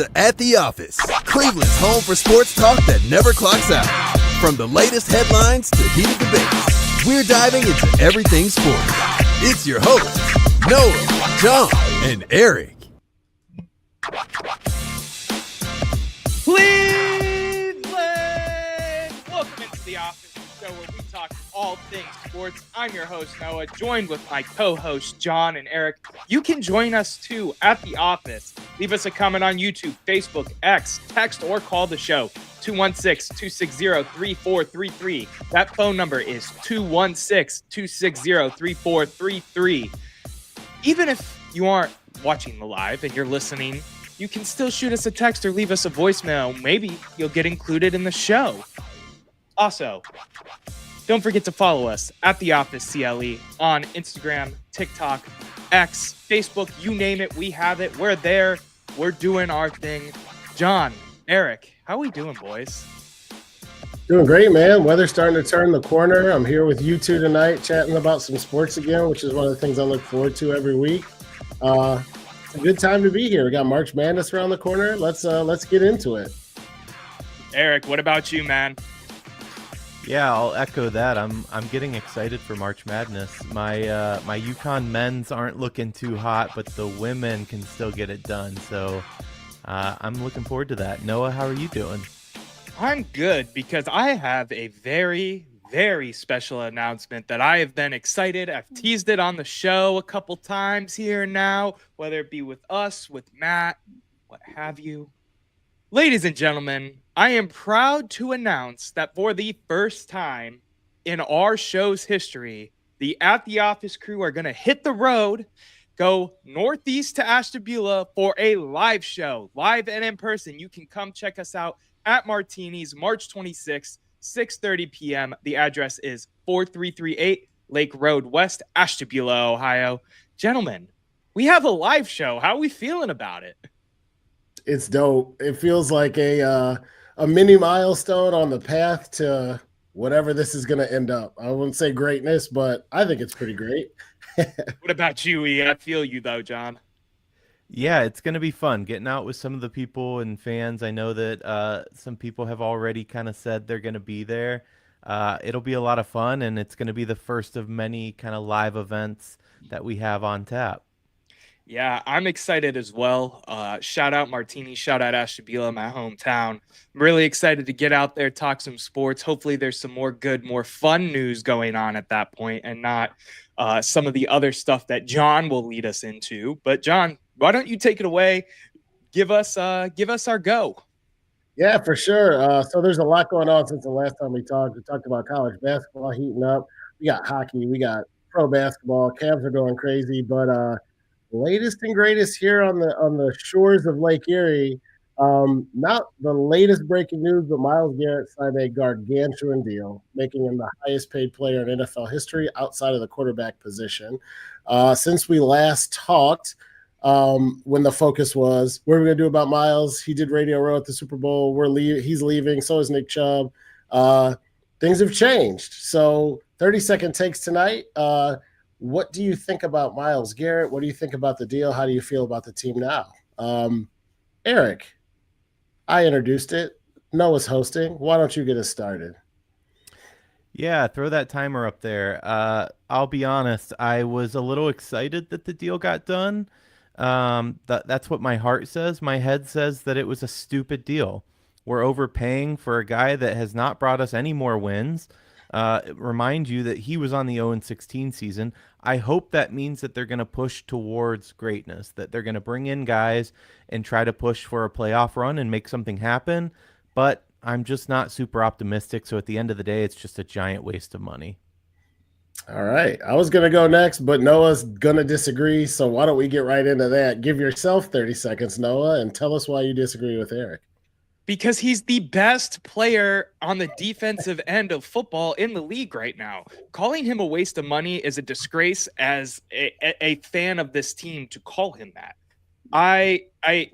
to At the Office, Cleveland's home for sports talk that never clocks out. From the latest headlines to heated debates, we're diving into everything sports. It's your hosts, Noah, John, and Erik. Cleveland! Welcome into the Office, the show where we talk all things sports. I'm your host, Noah, joined with my co-hosts, John and Erik. You can join us, too, at the office. Leave us a comment on YouTube, Facebook, X, text, or call the show, 216-260-3433. That phone number is 216-260-3433. Even if you aren't watching the live and you're listening, you can still shoot us a text or leave us a voicemail. Maybe you'll get included in the show. Also, don't forget to follow us at The Office CLE on Instagram, TikTok, X, Facebook, you name it, we have it. We're there. We're doing our thing. John, Erik, how we doing, boys? Doing great, man. Weather's starting to turn the corner. I'm here with you two tonight chatting about some sports again, which is one of the things I look forward to every week. It's a good time to be here. We got March Madness around the corner. Let's get into it. Erik, what about you, man? Yeah, I'll echo that. I'm getting excited for March Madness. My UConn men's aren't looking too hot, but the women can still get it done. So I'm looking forward to that. Noah, how are you doing? I'm good because I have a very, very special announcement that I have been excited. I've teased it on the show a couple times here and now, whether it be with us, with Matt, what have you. Ladies and gentlemen, I am proud to announce that for the first time in our show's history, the At the Office crew are going to hit the road, go northeast to Ashtabula for a live show, live and in person. You can come check us out at Martini's March 26th, 6:30 p.m. The address is 4338 Lake Road West, Ashtabula, Ohio. Gentlemen, we have a live show. How are we feeling about it? It's dope. It feels like a mini milestone on the path to whatever this is going to end up. I wouldn't say greatness, but I think it's pretty great. What about you, E? I feel you, though, John. Yeah, it's going to be fun getting out with some of the people and fans. I know that some people have already kind of said they're going to be there. It'll be a lot of fun, and it's going to be the first of many kind of live events that we have on tap. Yeah, I'm excited as well. Shout out Martini, shout out Ashtabula, my hometown. I'm really excited to get out there, talk some sports. Hopefully there's some more good, more fun news going on at that point and not some of the other stuff that John will lead us into. But John, why don't you take it away? Give us our go. Yeah, for sure. So there's a lot going on since the last time we talked. We talked about college basketball heating up. We got hockey. We got pro basketball. Cavs are going crazy. But latest and greatest here on the shores of Lake Erie. Not the latest breaking news, but Myles Garrett signed a gargantuan deal, making him the highest paid player in NFL history outside of the quarterback position. Since we last talked, when the focus was, what are we going to do about Myles? He did Radio Row at the Super Bowl. He's leaving. So is Nick Chubb. Things have changed. So 30-second takes tonight. What do you think about Myles Garrett? What do you think about the deal? How do you feel about the team now? Erik, I introduced it. Noah's hosting. Why don't you get us started? Yeah, throw that timer up there. I'll be honest, I was a little excited that the deal got done. That's what my heart says. My head says that it was a stupid deal. We're overpaying for a guy that has not brought us any more wins. Remind you that he was on the 0-16 season. I hope that means that they're going to push towards greatness, that they're going to bring in guys and try to push for a playoff run and make something happen. But I'm just not super optimistic. So at the end of the day, it's just a giant waste of money. All right. I was going to go next, but Noah's going to disagree. So why don't we get right into that? Give yourself 30 seconds, Noah, and tell us why you disagree with Erik. Because he's the best player on the defensive end of football in the league right now. Calling him a waste of money is a disgrace as a fan of this team to call him that. I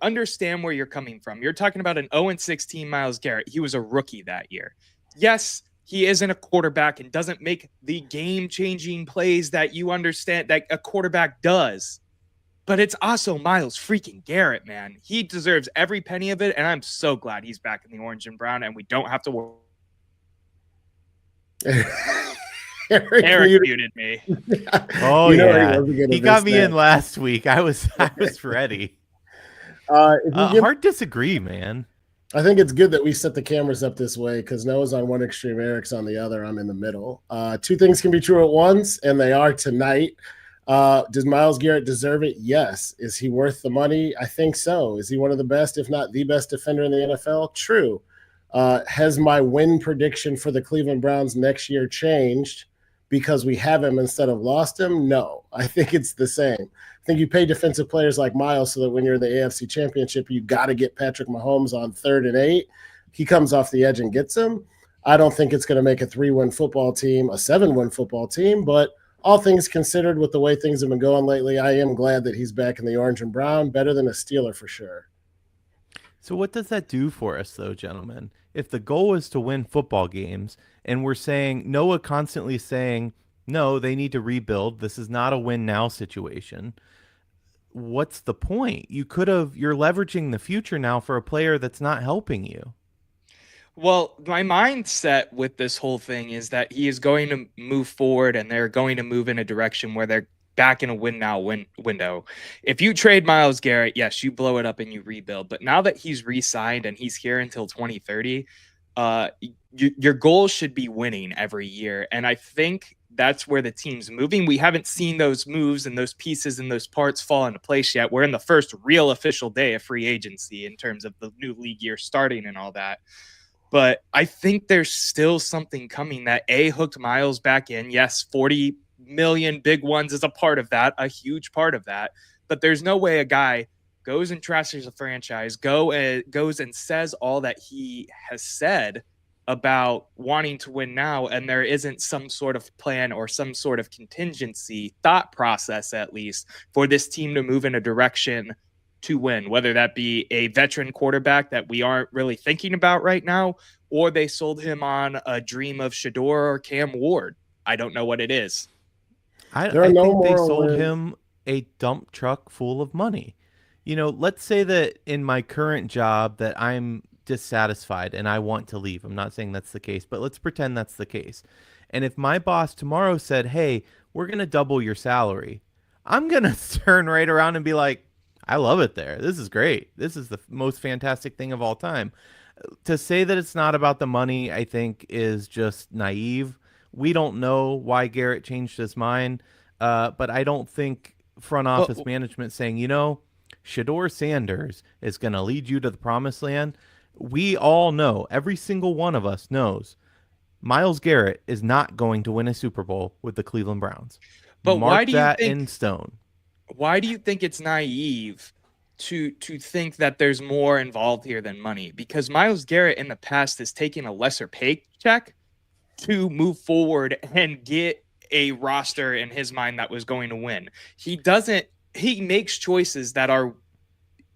understand where you're coming from. You're talking about an 0-16 Myles Garrett. He was a rookie that year. Yes, he isn't a quarterback and doesn't make the game-changing plays that you understand that a quarterback does. But it's also Myles freaking Garrett, man. He deserves every penny of it, and I'm so glad he's back in the orange and brown, and we don't have to worry. Erik muted me. Oh, yeah. He got me in last week. I was ready. Hard disagree, man. I think it's good that we set the cameras up this way because Noah's on one extreme, Eric's on the other. I'm in the middle. Two things can be true at once, and they are tonight. Does Myles Garrett deserve it? Yes. Is he worth the money? I think so. Is he one of the best, if not the best defender in the NFL? True. Has my win prediction for the Cleveland Browns next year changed because we have him instead of lost him? No. I think it's the same. I think you pay defensive players like Myles so that when you're in the AFC Championship, you got to get Patrick Mahomes on 3rd and 8. He comes off the edge and gets him. I don't think it's going to make a 3-win football team, a 7-win football team, but all things considered with the way things have been going lately, I am glad that he's back in the orange and brown. Better than a Steeler for sure. So what does that do for us, though, gentlemen? If the goal is to win football games, and we're saying, Noah constantly saying, no, they need to rebuild. This is not a win now situation. What's the point? You're leveraging the future now for a player that's not helping you. Well, my mindset with this whole thing is that he is going to move forward and they're going to move in a direction where they're back in a win now window. If you trade Myles Garrett, yes, you blow it up and you rebuild. But now that he's re-signed and he's here until 2030, your goal should be winning every year. And I think that's where the team's moving. We haven't seen those moves and those pieces and those parts fall into place yet. We're in the first real official day of free agency in terms of the new league year starting and all that. But I think there's still something coming that hooked Myles back in. Yes, 40 million big ones is a part of that, a huge part of that. But there's no way a guy goes and trashes a franchise, goes and says all that he has said about wanting to win now, and there isn't some sort of plan or some sort of contingency thought process, at least, for this team to move in a direction to win, whether that be a veteran quarterback that we aren't really thinking about right now, or they sold him on a dream of Shador or Cam Ward. I don't know what it is. I think they sold him a dump truck full of money. You know, let's say that in my current job that I'm dissatisfied and I want to leave. I'm not saying that's the case, but let's pretend that's the case. And if my boss tomorrow said, hey, we're going to double your salary, I'm going to turn right around and be like, I love it there. This is great. This is the most fantastic thing of all time. To say that it's not about the money, I think, is just naive. We don't know why Garrett changed his mind, but I don't think front office management saying, you know, Shador Sanders is going to lead you to the promised land. We all know, every single one of us knows, Myles Garrett is not going to win a Super Bowl with the Cleveland Browns. But Mark that in stone. Why do you think it's naive to think that there's more involved here than money? Because Myles Garrett in the past has taken a lesser paycheck to move forward and get a roster in his mind that was going to win. He makes choices that are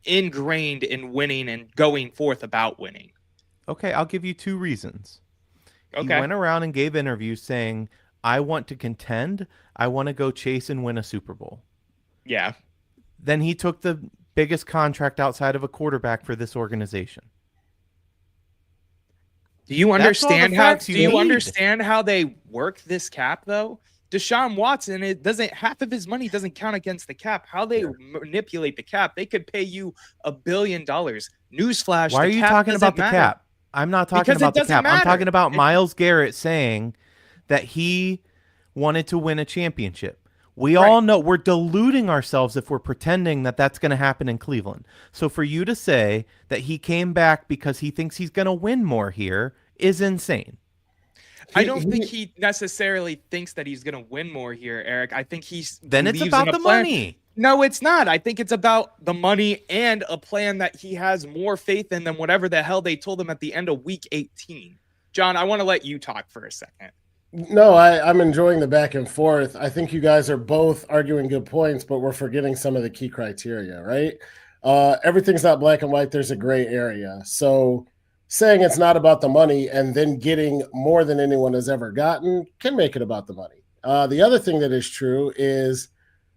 ingrained in winning and going forth about winning. Okay, I'll give you 2 reasons. Okay. He went around and gave interviews saying, I want to contend. I want to go chase and win a Super Bowl. Yeah. Then he took the biggest contract outside of a quarterback for this organization. Do you understand how they work this cap though? Deshaun Watson, half of his money doesn't count against the cap. How they manipulate the cap, they could pay you $1 billion. Newsflash. Why are you talking about the cap? I'm not talking about the cap. I'm talking about Myles Garrett saying that he wanted to win a championship. We all know we're deluding ourselves if we're pretending that that's going to happen in Cleveland. So for you to say that he came back because he thinks he's going to win more here is insane. I don't think he necessarily thinks that he's going to win more here, Erik. I think Then it's about the money. No, it's not. I think it's about the money and a plan that he has more faith in than whatever the hell they told him at the end of week 18. John, I want to let you talk for a second. No, I'm enjoying the back and forth. I think you guys are both arguing good points, but we're forgetting some of the key criteria, right? Everything's not black and white. There's a gray area. So saying it's not about the money and then getting more than anyone has ever gotten can make it about the money. The other thing that is true is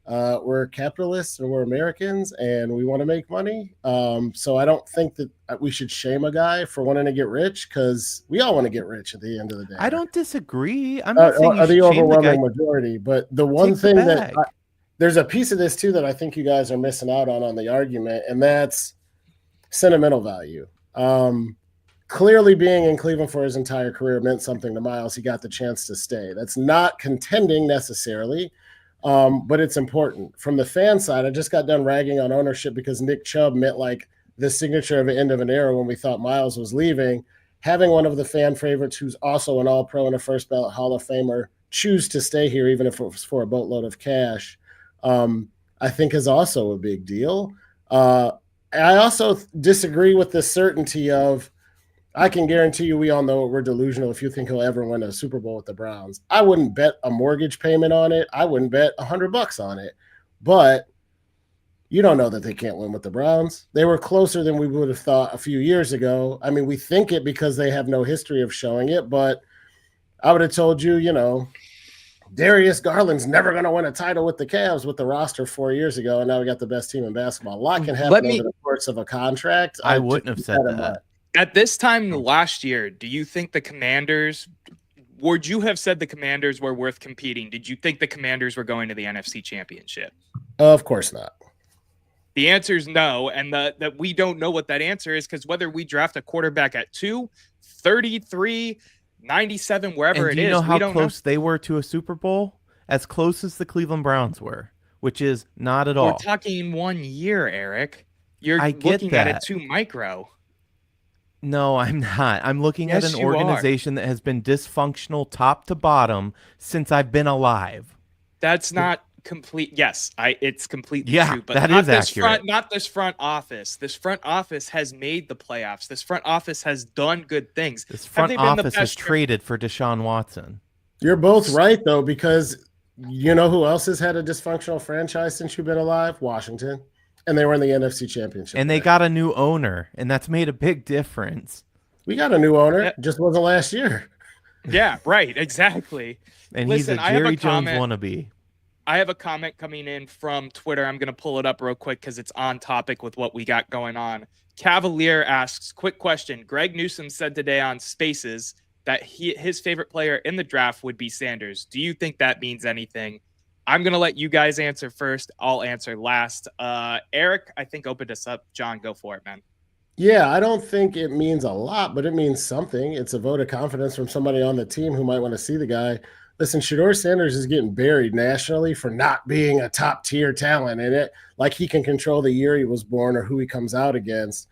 We're capitalists and we're Americans and we want to make money. So I don't think that we should shame a guy for wanting to get rich because we all want to get rich at the end of the day. I don't disagree. I'm not saying you the should shame the guy. overwhelming majority. But the one Take the thing that bag. there's a piece of this too that I think you guys are missing out on the argument, and that's sentimental value. Clearly being in Cleveland for his entire career meant something to Miles. He got the chance to stay. That's not contending necessarily, but it's important. From the fan side, I just got done ragging on ownership because Nick Chubb meant like the signature of the end of an era when we thought Miles was leaving. Having one of the fan favorites who's also an all-pro and a first ballot Hall of Famer choose to stay here, even if it was for a boatload of cash, I think is also a big deal. I also disagree with the certainty of, I can guarantee you we all know we're delusional if you think he'll ever win a Super Bowl with the Browns. I wouldn't bet a mortgage payment on it. I wouldn't bet $100 on it. But you don't know that they can't win with the Browns. They were closer than we would have thought a few years ago. I mean, we think it because they have no history of showing it, but I would have told you, Darius Garland's never going to win a title with the Cavs with the roster 4 years ago, and now we got the best team in basketball. A lot can happen over the course of a contract. I wouldn't have said that. At this time last year, do you think the Commanders – would you have said the Commanders were worth competing? Did you think the Commanders were going to the NFC Championship? Of course not. The answer is no, and that we don't know what that answer is because whether we draft a quarterback at 2, 33, 97, wherever and it is, we don't know how close know. They were to a Super Bowl? As close as the Cleveland Browns were, which is not at all. We're talking 1 year, Eric. You're I get looking that. at it too micro. No, I'm not. I'm looking at an organization that has been dysfunctional top to bottom since I've been alive. That's not complete. Yes, it's completely true. But that is accurate. Not this front office. This front office has made the playoffs. This front office has done good things. This front office has traded for Deshaun Watson. You're both right, though, because you know who else has had a dysfunctional franchise since you've been alive? Washington. And they were in the NFC Championship. And they got a new owner, and that's made a big difference. We got a new owner. Just wasn't last year. Yeah, right. Exactly. And listen, he's a Jerry Jones wannabe. I have a comment coming in from Twitter. I'm going to pull it up real quick because it's on topic with what we got going on. Cavalier asks, quick question. Greg Newsome said today on Spaces that his favorite player in the draft would be Sanders. Do you think that means anything? I'm going to let you guys answer first. I'll answer last. Eric, I think opened us up. John, go for it, man. Yeah, I don't think it means a lot, but it means something. It's a vote of confidence from somebody on the team who might want to see the guy. Listen, Shedeur Sanders is getting buried nationally for not being a top-tier talent in it. Like he can control the year he was born or who he comes out against.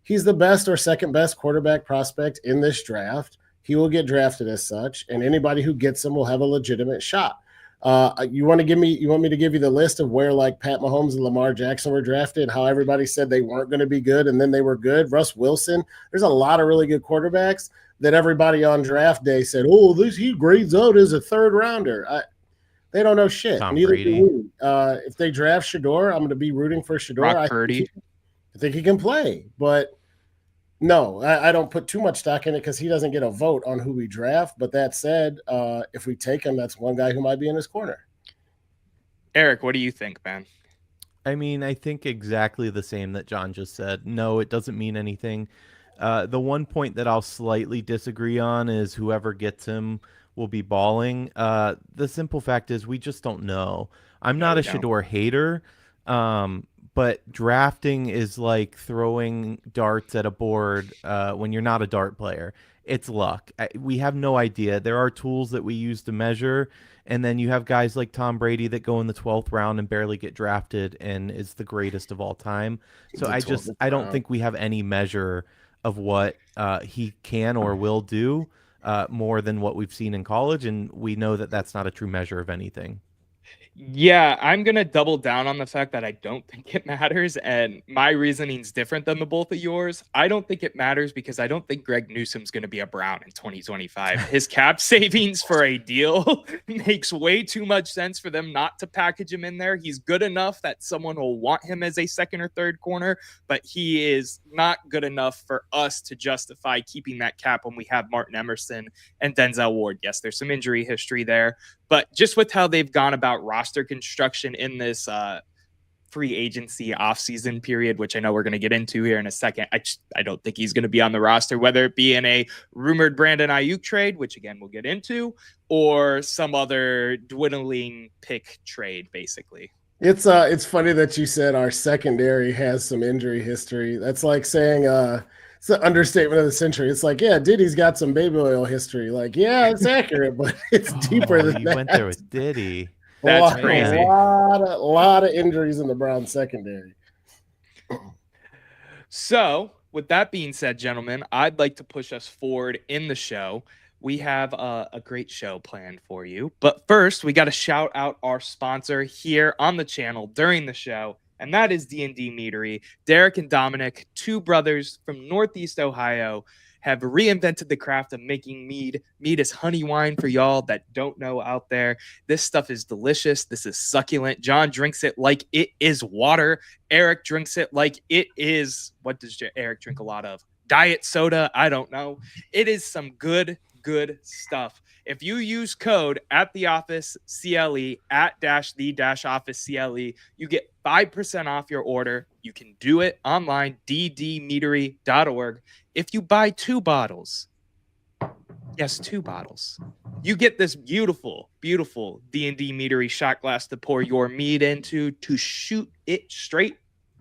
He's the best or second best quarterback prospect in this draft. He will get drafted as such, and anybody who gets him will have a legitimate shot. You want me to give you the list of where like Pat Mahomes and Lamar Jackson were drafted, how everybody said they weren't going to be good and then they were good. Russ Wilson, there's a lot of really good quarterbacks that everybody on draft day said, oh, he grades out as a third rounder. They don't know shit. Tom Neither Brady. do we. If they draft Shedeur, I'm going to be rooting for Shedeur. Brock Purdy. I think he can play, but no, I don't put too much stock in it because he doesn't get a vote on who we draft. But that said, if we take him, that's one guy who might be in his corner. Eric, what do you think, man? I mean, I think exactly the same that John just said. No, it doesn't mean anything. The one point that I'll slightly disagree on is whoever gets him will be balling. The simple fact is we just don't know. I'm not a Shedeur hater, but drafting is like throwing darts at a board when you're not a dart player. It's luck. We have no idea. There are tools that we use to measure, and then you have guys like Tom Brady that go in the 12th round and barely get drafted and is the greatest of all time. So I don't think we have any measure of what he can or will do more than what we've seen in college, and we know that that's not a true measure of anything. Yeah, I'm going to double down on the fact that I don't think it matters, and my reasoning's different than the both of yours. I don't think it matters because I don't think Greg Newsome's going to be a Brown in 2025. His cap savings for a deal makes way too much sense for them not to package him in there. He's good enough that someone will want him as a second or third corner, but he is not good enough for us to justify keeping that cap when we have Martin Emerson and Denzel Ward. Yes, there's some injury history there, But just with how they've gone about roster construction in this free agency offseason period, which I know we're going to get into here in a second, I don't think he's going to be on the roster, whether it be in a rumored Brandon Ayuk trade, which again we'll get into, or some other dwindling pick trade, basically. It's funny that you said our secondary has some injury history. That's like saying it's an understatement of the century. It's like, yeah, Diddy's got some baby oil history. Like, yeah, it's accurate, but it's deeper than you that. went there with Diddy. That's crazy. A lot of injuries in the Browns secondary. So, with that being said, gentlemen, I'd like to push us forward in the show. We have a great show planned for you. But first, we got to shout out our sponsor here on the channel during the show, and that is D&D Meadery. Derek and Dominic, two brothers from Northeast Ohio, have reinvented the craft of making mead. Mead is honey wine for y'all that don't know out there. This stuff is delicious. This is succulent. John drinks it like it is water. Erik drinks it like it is, what does Erik drink a lot of? Diet soda? I don't know. It is some good stuff. If you use code at the office CLE at the office CLE, you get 5% off your order. You can do it online, ddmeadery.org. If you buy 2 bottles, yes, 2 bottles, you get this beautiful D&D Meadery shot glass to pour your mead into to shoot it straight,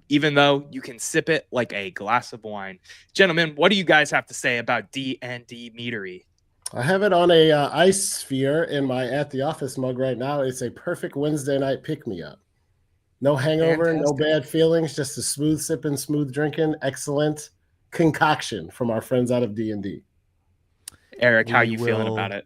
even though you can sip it like a glass of wine. Gentlemen, what do you guys have to say about D&D Meadery? I have it on a ice sphere in my At the Office mug right now. It's a perfect Wednesday night pick-me-up. No hangover, Fantastic. No bad feelings, just a smooth sipping, smooth drinking, excellent concoction from our friends out of D&D. Erik, how you feeling about it?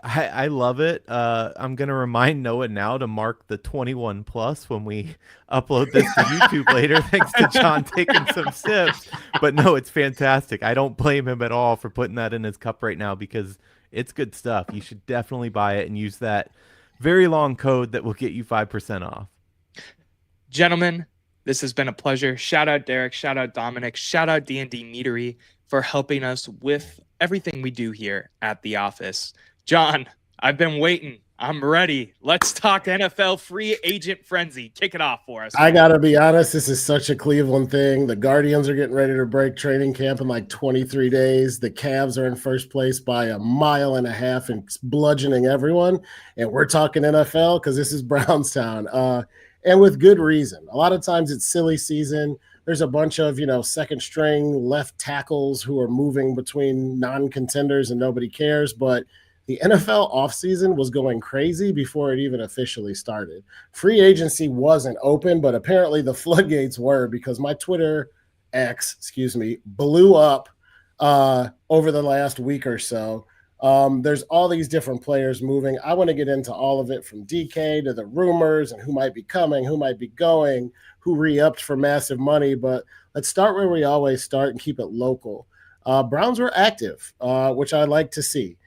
I love it. I'm going to remind Noah now to mark the 21 plus when we upload this to YouTube later, thanks to John taking some sips. But no, it's fantastic. I don't blame him at all for putting that in his cup right now because it's good stuff. You should definitely buy it and use that very long code that will get you 5% off. Gentlemen, this has been a pleasure. Shout out Derek, shout out Dominic, shout out D&D Meadery for helping us with everything we do here at the office. John, I've been waiting. I'm ready. Let's talk NFL free agent frenzy. Kick it off for us. I got to be honest, this is such a Cleveland thing. The Guardians are getting ready to break training camp in like 23 days. The Cavs are in first place by 1.5 miles and bludgeoning everyone. And we're talking NFL because this is Brownstown. And with good reason. A lot of times it's silly season. There's a bunch of, second string left tackles who are moving between non-contenders and nobody cares. But the NFL offseason was going crazy before it even officially started. Free agency wasn't open, but apparently the floodgates were because my Twitter blew up over the last week or so. There's all these different players moving. I want to get into all of it from DK to the rumors and who might be coming, who might be going, who re-upped for massive money. But let's start where we always start and keep it local. Browns were active, which I like to see.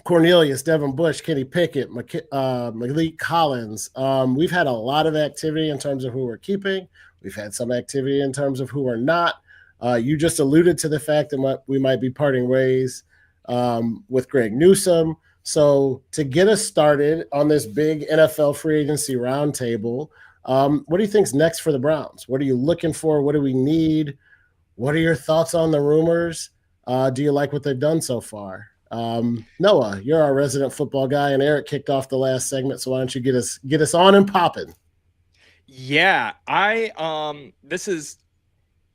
Cornelius, Devin Bush, Kenny Pickett, Malik Collins. We've had a lot of activity in terms of who we're keeping. We've had some activity in terms of who we're not. You just alluded to the fact that we might be parting ways with Greg Newsome. So to get us started on this big NFL free agency roundtable, what do you think's next for the Browns? What are you looking for? What do we need? What are your thoughts on the rumors? Do you like what they've done so far? Noah, you're our resident football guy, and Erik kicked off the last segment, so why don't you get us on and popping? Yeah, this is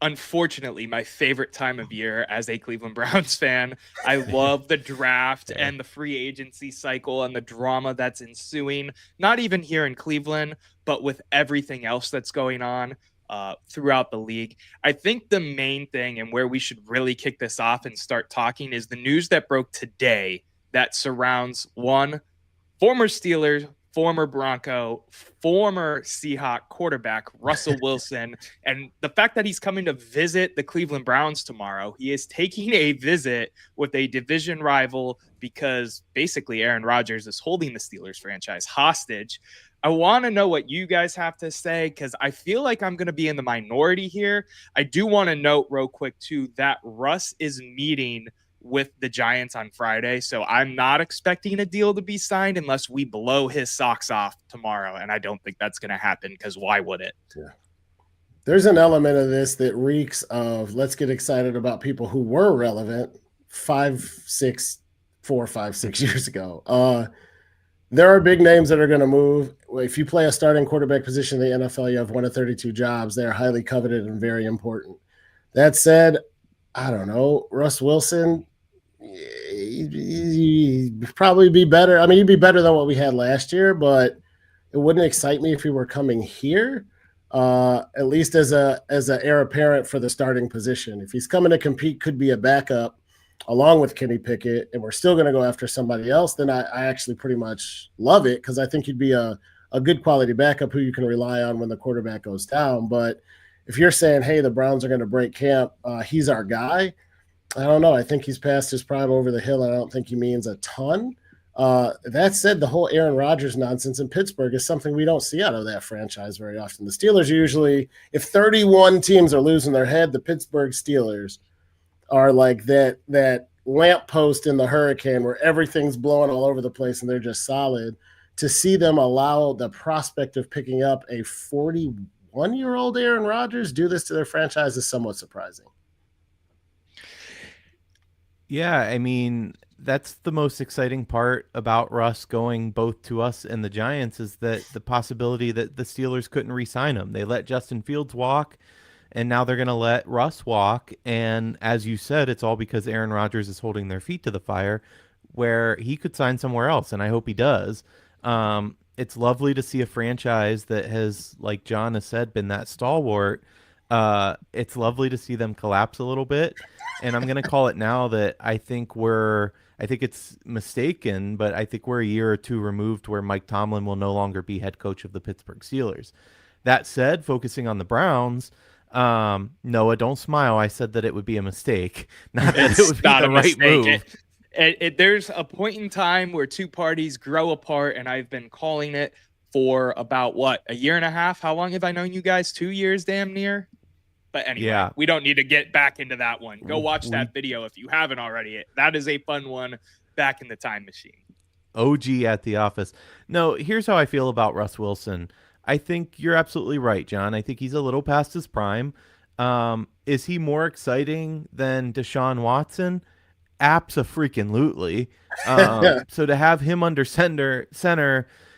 unfortunately my favorite time of year as a Cleveland Browns fan. I love the draft and the free agency cycle and the drama that's ensuing, not even here in Cleveland, but with everything else that's going on throughout the league. I think the main thing and where we should really kick this off and start talking is the news that broke today that surrounds one former Steelers, former Bronco, former Seahawk quarterback, Russell Wilson, and the fact that he's coming to visit the Cleveland Browns tomorrow. He is taking a visit with a division rival because basically Aaron Rodgers is holding the Steelers franchise hostage. I want to know what you guys have to say because I feel like I'm going to be in the minority here. I do want to note real quick, too, that Russ is meeting with the Giants on Friday. So I'm not expecting a deal to be signed unless we blow his socks off tomorrow. And I don't think that's going to happen because why would it? Yeah. There's an element of this that reeks of let's get excited about people who were relevant 4, 5, 6 years ago. There are big names that are going to move. If you play a starting quarterback position in the NFL, you have 1 of 32 jobs. They're highly coveted and very important. That said, I don't know. Russ Wilson, he'd probably be better. I mean, he'd be better than what we had last year, but it wouldn't excite me if he were coming here. At least as a heir apparent for the starting position. If he's coming to compete, could be a backup along with Kenny Pickett, and we're still going to go after somebody else, then I actually pretty much love it because I think he'd be a good quality backup who you can rely on when the quarterback goes down. But if you're saying, hey, the Browns are going to break camp, he's our guy, I don't know. I think he's past his prime over the hill, and I don't think he means a ton. That said, the whole Aaron Rodgers nonsense in Pittsburgh is something we don't see out of that franchise very often. The Steelers usually, if 31 teams are losing their head, the Pittsburgh Steelers are like that lamppost in the hurricane where everything's blowing all over the place and they're just solid. To see them allow the prospect of picking up a 41-year-old Aaron Rodgers do this to their franchise is somewhat surprising. Yeah, I mean, that's the most exciting part about Russ going both to us and the Giants is that the possibility that the Steelers couldn't re-sign him. They let Justin Fields walk, and now they're going to let Russ walk. And as you said, it's all because Aaron Rodgers is holding their feet to the fire where he could sign somewhere else, and I hope he does. It's lovely to see a franchise that has, like John has said, been that stalwart. It's lovely to see them collapse a little bit. And I'm going to call it now that I think it's mistaken, but I think we're a year or two removed where Mike Tomlin will no longer be head coach of the Pittsburgh Steelers. That said, focusing on the Browns, Noah, don't smile. I said that it would be a mistake, not that it would be the right move. There's a point in time where two parties grow apart, and I've been calling it for about, a year and a half? How long have I known you guys? 2 years, damn near? But anyway, we don't need to get back into that one. Go watch that video if you haven't already. That is a fun one back in the time machine. OG at the office. No, here's how I feel about Russ Wilson. I think you're absolutely right, John. I think he's a little past his prime. Is he more exciting than Deshaun Watson? Abso-freaking-lutely. So to have him under center,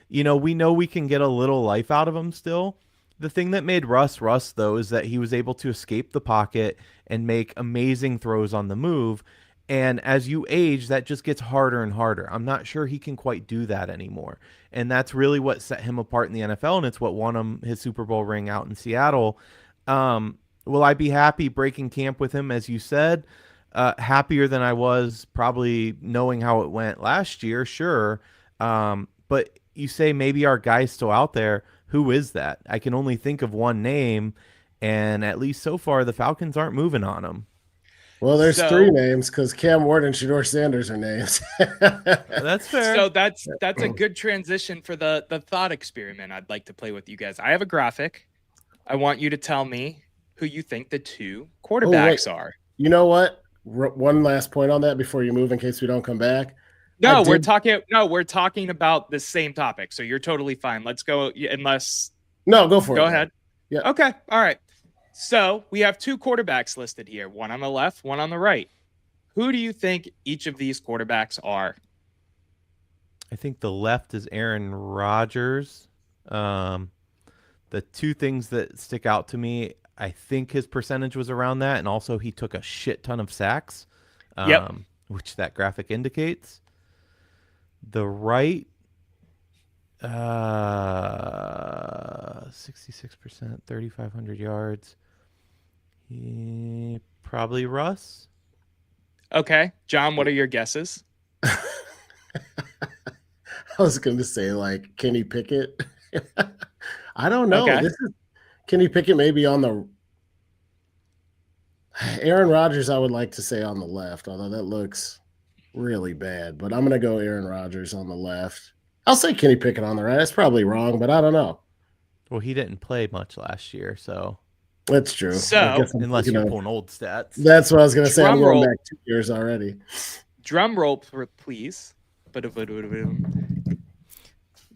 we know we can get a little life out of him still. The thing that made Russ, though, is that he was able to escape the pocket and make amazing throws on the move. And as you age, that just gets harder and harder. I'm not sure he can quite do that anymore. And that's really what set him apart in the NFL, and it's what won him his Super Bowl ring out in Seattle. Will I be happy breaking camp with him, as you said? Happier than I was probably knowing how it went last year, sure. But you say maybe our guy's still out there. Who is that? I can only think of one name, and at least so far, the Falcons aren't moving on him. Well, there's three names because Cam Ward and Shedeur Sanders are names. That's fair. So that's a good transition for the thought experiment I'd like to play with you guys. I have a graphic. I want you to tell me who you think the two quarterbacks are. You know what? One last point on that before you move in case we don't come back. No, we're talking about the same topic. So you're totally fine. Let's go unless No, go for it. Go ahead. Yeah. Okay. All right. So we have two quarterbacks listed here, one on the left, one on the right. Who do you think each of these quarterbacks are? I think the left is Aaron Rodgers. The two things that stick out to me, I think his percentage was around that, and also he took a shit ton of sacks, which that graphic indicates. The right, 66%, 3,500 yards. Probably Russ. Okay. John, what are your guesses? I was going to say like Kenny Pickett. I don't know. Okay. This is Kenny Pickett maybe on the Aaron Rodgers. I would like to say on the left, although that looks really bad. But I'm going to go Aaron Rodgers on the left. I'll say Kenny Pickett on the right. That's probably wrong, but I don't know. Well, he didn't play much last year, so. That's true. I So, guess I'm unless thinking you're of, pulling old stats. that's what I was going to say. I'm drum going roll, back 2 years already. drum roll, please.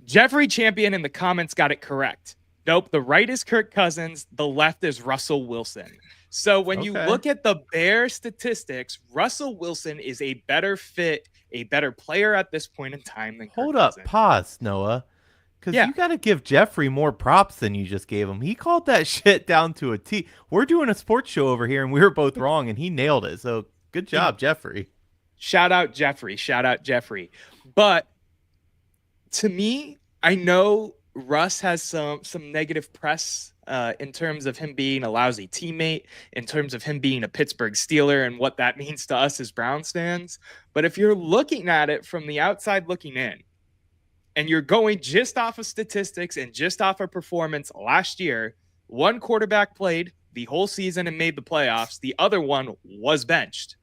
Jeffrey Champion in the comments got it correct. Nope, the right is Kirk Cousins, the left is Russell Wilson. So when you Okay. look at the Bear statistics, Russell Wilson is a better fit, a better player at this point in time than Hold Kirk up, Cousins. pause, Noah. Because Yeah. you got to give Jeffrey more props than you just gave him. He called that shit down to a T. We're doing a sports show over here, and we were both wrong, and he nailed it. So good job, Jeffrey. Shout out Jeffrey. Shout out Jeffrey. But to me, I know Russ has some negative press in terms of him being a lousy teammate, in terms of him being a Pittsburgh Steeler and what that means to us as Browns fans. But if you're looking at it from the outside looking in, and you're going just off of statistics and just off of performance last year, one quarterback played the whole season and made the playoffs. The other one was benched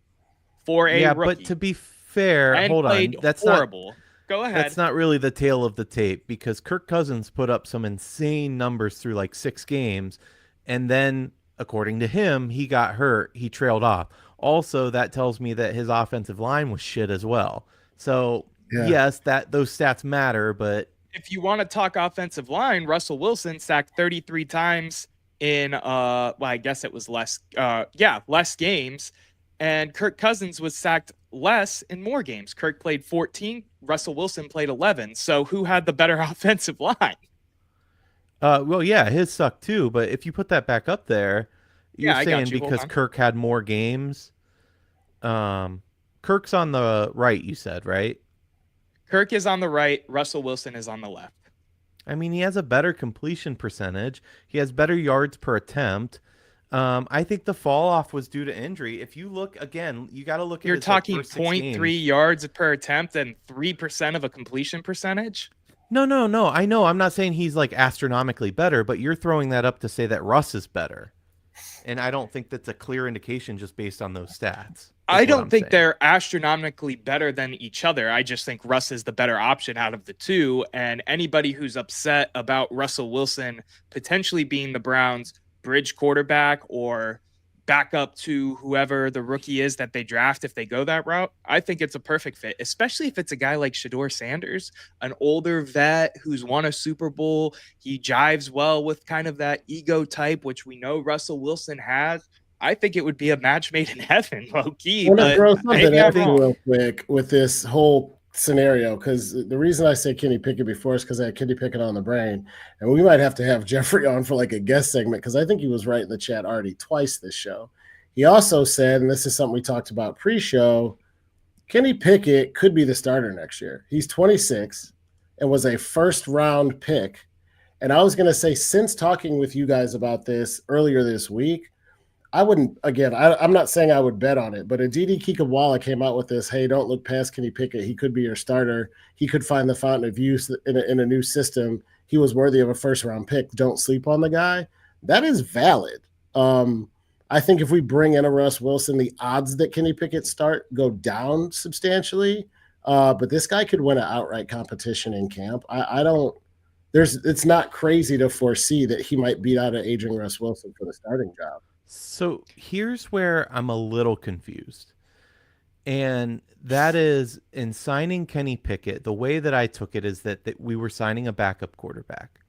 for a Yeah, rookie. but to be fair, and hold on. played That's horrible. Go ahead. That's not really the tale of the tape because Kirk Cousins put up some insane numbers through like 6 games, and then according to him, he got hurt. He trailed off. Also, that tells me that his offensive line was shit as well. So yes, that those stats matter, but if you want to talk offensive line, Russell Wilson sacked 33 times in well, I guess it was less games. And Kirk Cousins was sacked less in more games. Kirk played 14, Russell Wilson played 11. So who had the better offensive line? well, yeah, his sucked too. But if you put that back up there, you're I got saying you. Hold because on. Kirk had more games. Kirk's on the right, you said, right? Kirk is on the right. Russell Wilson is on the left. I mean, he has a better completion percentage. He has better yards per attempt. I think the fall off was due to injury. If you look again, you got to look at You're his, talking first 6 games. 0.3 yards per attempt and 3% of a completion percentage. No. I know. I'm not saying he's like astronomically better, but you're throwing that up to say that Russ is better. And I don't think that's a clear indication just based on those stats. I don't think they're astronomically better than each other. I just think Russ is the better option out of the two. And anybody who's upset about Russell Wilson potentially being the Browns' bridge quarterback or back up to whoever the rookie is that they draft if they go that route, I think it's a perfect fit, especially if it's a guy like Shedeur Sanders, an older vet who's won a Super Bowl. He jives well with kind of that ego type, which we know Russell Wilson has. I think it would be a match made in heaven, low key. I want to But throw something maybe at I'm you wrong. real quick with this whole scenario, because the reason I say Kenny Pickett before is because I had Kenny Pickett on the brain, and we might have to have Jeffrey on for like a guest segment because I think he was right in the chat already twice this show. He also said, and this is something we talked about pre-show, Kenny Pickett could be the starter next year. He's 26 and was a first-round pick. And I was going to say, since talking with you guys about this earlier this week, I wouldn't, again, I'm not saying I would bet on it, but Aditi Kikawala came out with this, hey, don't look past Kenny Pickett. He could be your starter. He could find the fountain of youth in a new system. He was worthy of a first-round pick. Don't sleep on the guy. That is valid. I think if we bring in a Russ Wilson, the odds that Kenny Pickett start go down substantially. But this guy could win an outright competition in camp. It's not crazy to foresee that he might beat out an aging Russ Wilson for the starting job. So here's where I'm a little confused. And that is in signing Kenny Pickett, the way that I took it is that we were signing a backup quarterback.